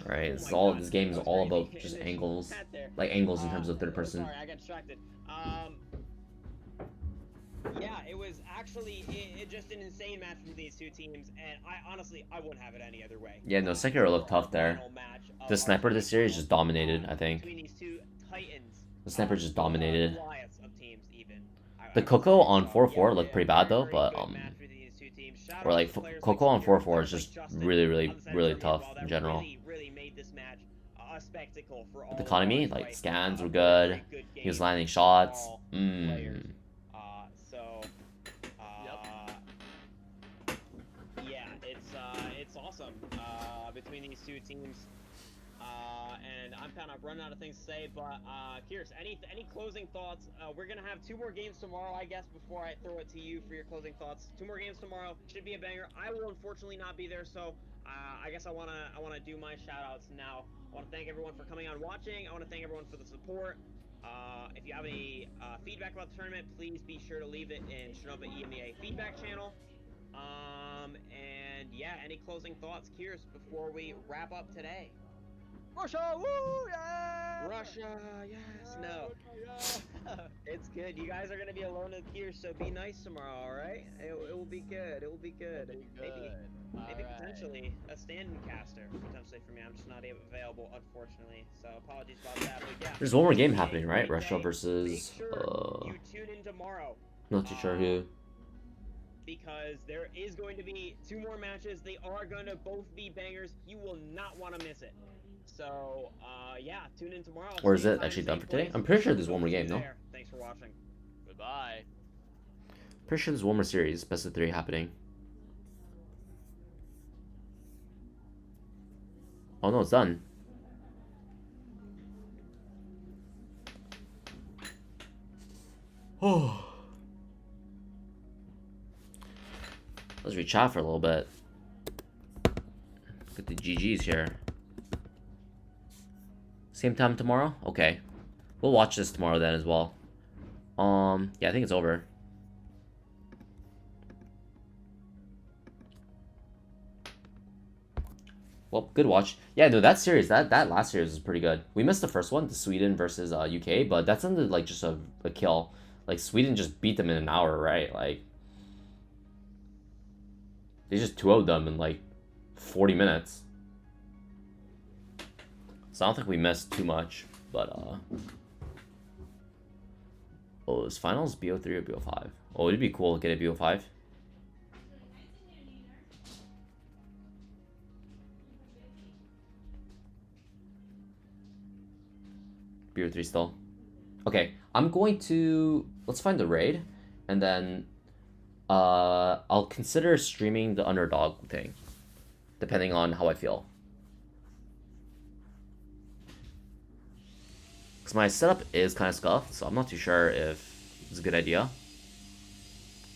Right, this game is all about just angles. Like angles in terms of 3rd person. Sorry, I got distracted. Yeah, it was actually just an insane match for these 2 teams, and I wouldn't have it any other way. Yeah, no, Sekiro looked tough there. The sniper this series just dominated, I think. The sniper just dominated. The Coco on 4-4 looked pretty bad though, but or like Coco on 4-4 is just really tough in general. But the economy, like scans were good. He was landing shots. It's awesome between these 2 teams, and I'm kind of running out of things to say. But Kiers, any closing thoughts? We're gonna have 2 more games tomorrow, I guess. Before I throw it to you for your closing thoughts, 2 more games tomorrow should be a banger. I will unfortunately not be there, so I guess I wanna do my shout outs now. I want to thank everyone for coming on watching. I want to thank everyone for the support. If you have any feedback about the tournament, please be sure to leave it in Strinova EMEA feedback channel. And yeah, any closing thoughts, Kiers, before we wrap up today? Russia, woo, yeah! Russia, yes, Yeah, no. Russia, yeah. It's good. You guys are gonna be alone here, so be nice tomorrow, all right? It will be good. It will be good. Be Maybe good. maybe Alright. potentially a stand-in caster potentially for me. I'm just not available, unfortunately. So apologies about that. But yeah. There's one more game happening, right? Russia versus. Make sure you tune in tomorrow. Not too sure who. Because there is going to be 2 more matches. They are going to both be bangers. You will not want to miss it. So, yeah, tune in tomorrow. Or is it actually done for today? I'm pretty sure there's one more game, no? Thanks for watching. Goodbye. Pretty sure there's one more series, best of 3 happening. Oh no, it's done. Oh. Let's re-chat for a little bit. Get the GGs here. Same time tomorrow? Okay. We'll watch this tomorrow then as well. Yeah, I think it's over. Well, good watch. Yeah, no, that series, that last series was pretty good. We missed the first one, the Sweden versus UK, but that's under like just a kill. Like Sweden just beat them in an hour, right? Like they just 2-0'd them in like 40 minutes. So I don't think we missed too much, but oh, is finals BO3 or BO5? Oh, it'd be cool to get a BO5. BO3 still. Okay, I'm going to let's find the raid, and then I'll consider streaming the Underdog thing, depending on how I feel. Because my setup is kind of scuffed, so I'm not too sure if it's a good idea.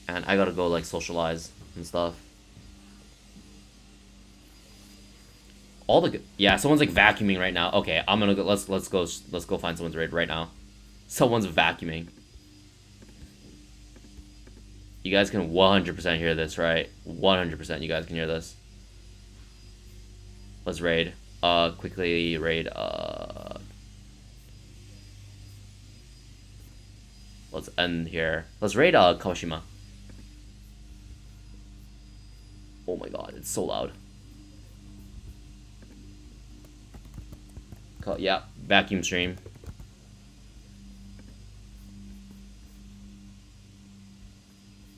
And I gotta go like socialize and stuff. All the good, yeah. Someone's like vacuuming right now. Okay, I'm gonna go. Let's go find someone's raid right now. Someone's vacuuming. You guys can 100% hear this, right? 100% you guys can hear this. Let's raid. Quickly raid. Let's end here. Let's raid Kawashima. Oh my god, it's so loud. Yeah, vacuum stream.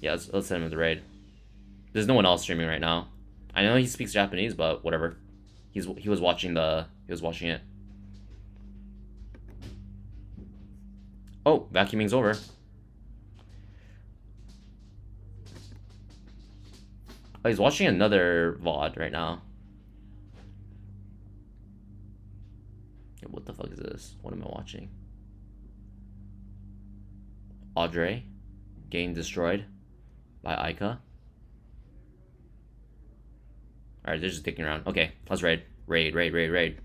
Yeah, let's send him the raid. There's no one else streaming right now. I know he speaks Japanese, but whatever. He was watching it. Oh, vacuuming's over. Oh, he's watching another VOD right now. What the fuck is this? What am I watching? Audrey. Game destroyed by Aika. Alright, they're just dicking around. Okay, let's raid. Raid.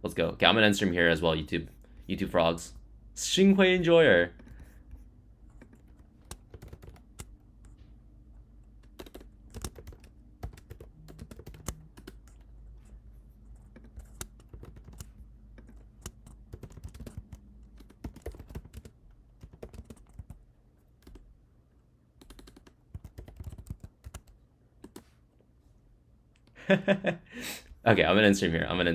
Let's go. Okay, I'm gonna end stream here as well, YouTube frogs. Xinghui Enjoyer. Okay, I'm gonna end stream here.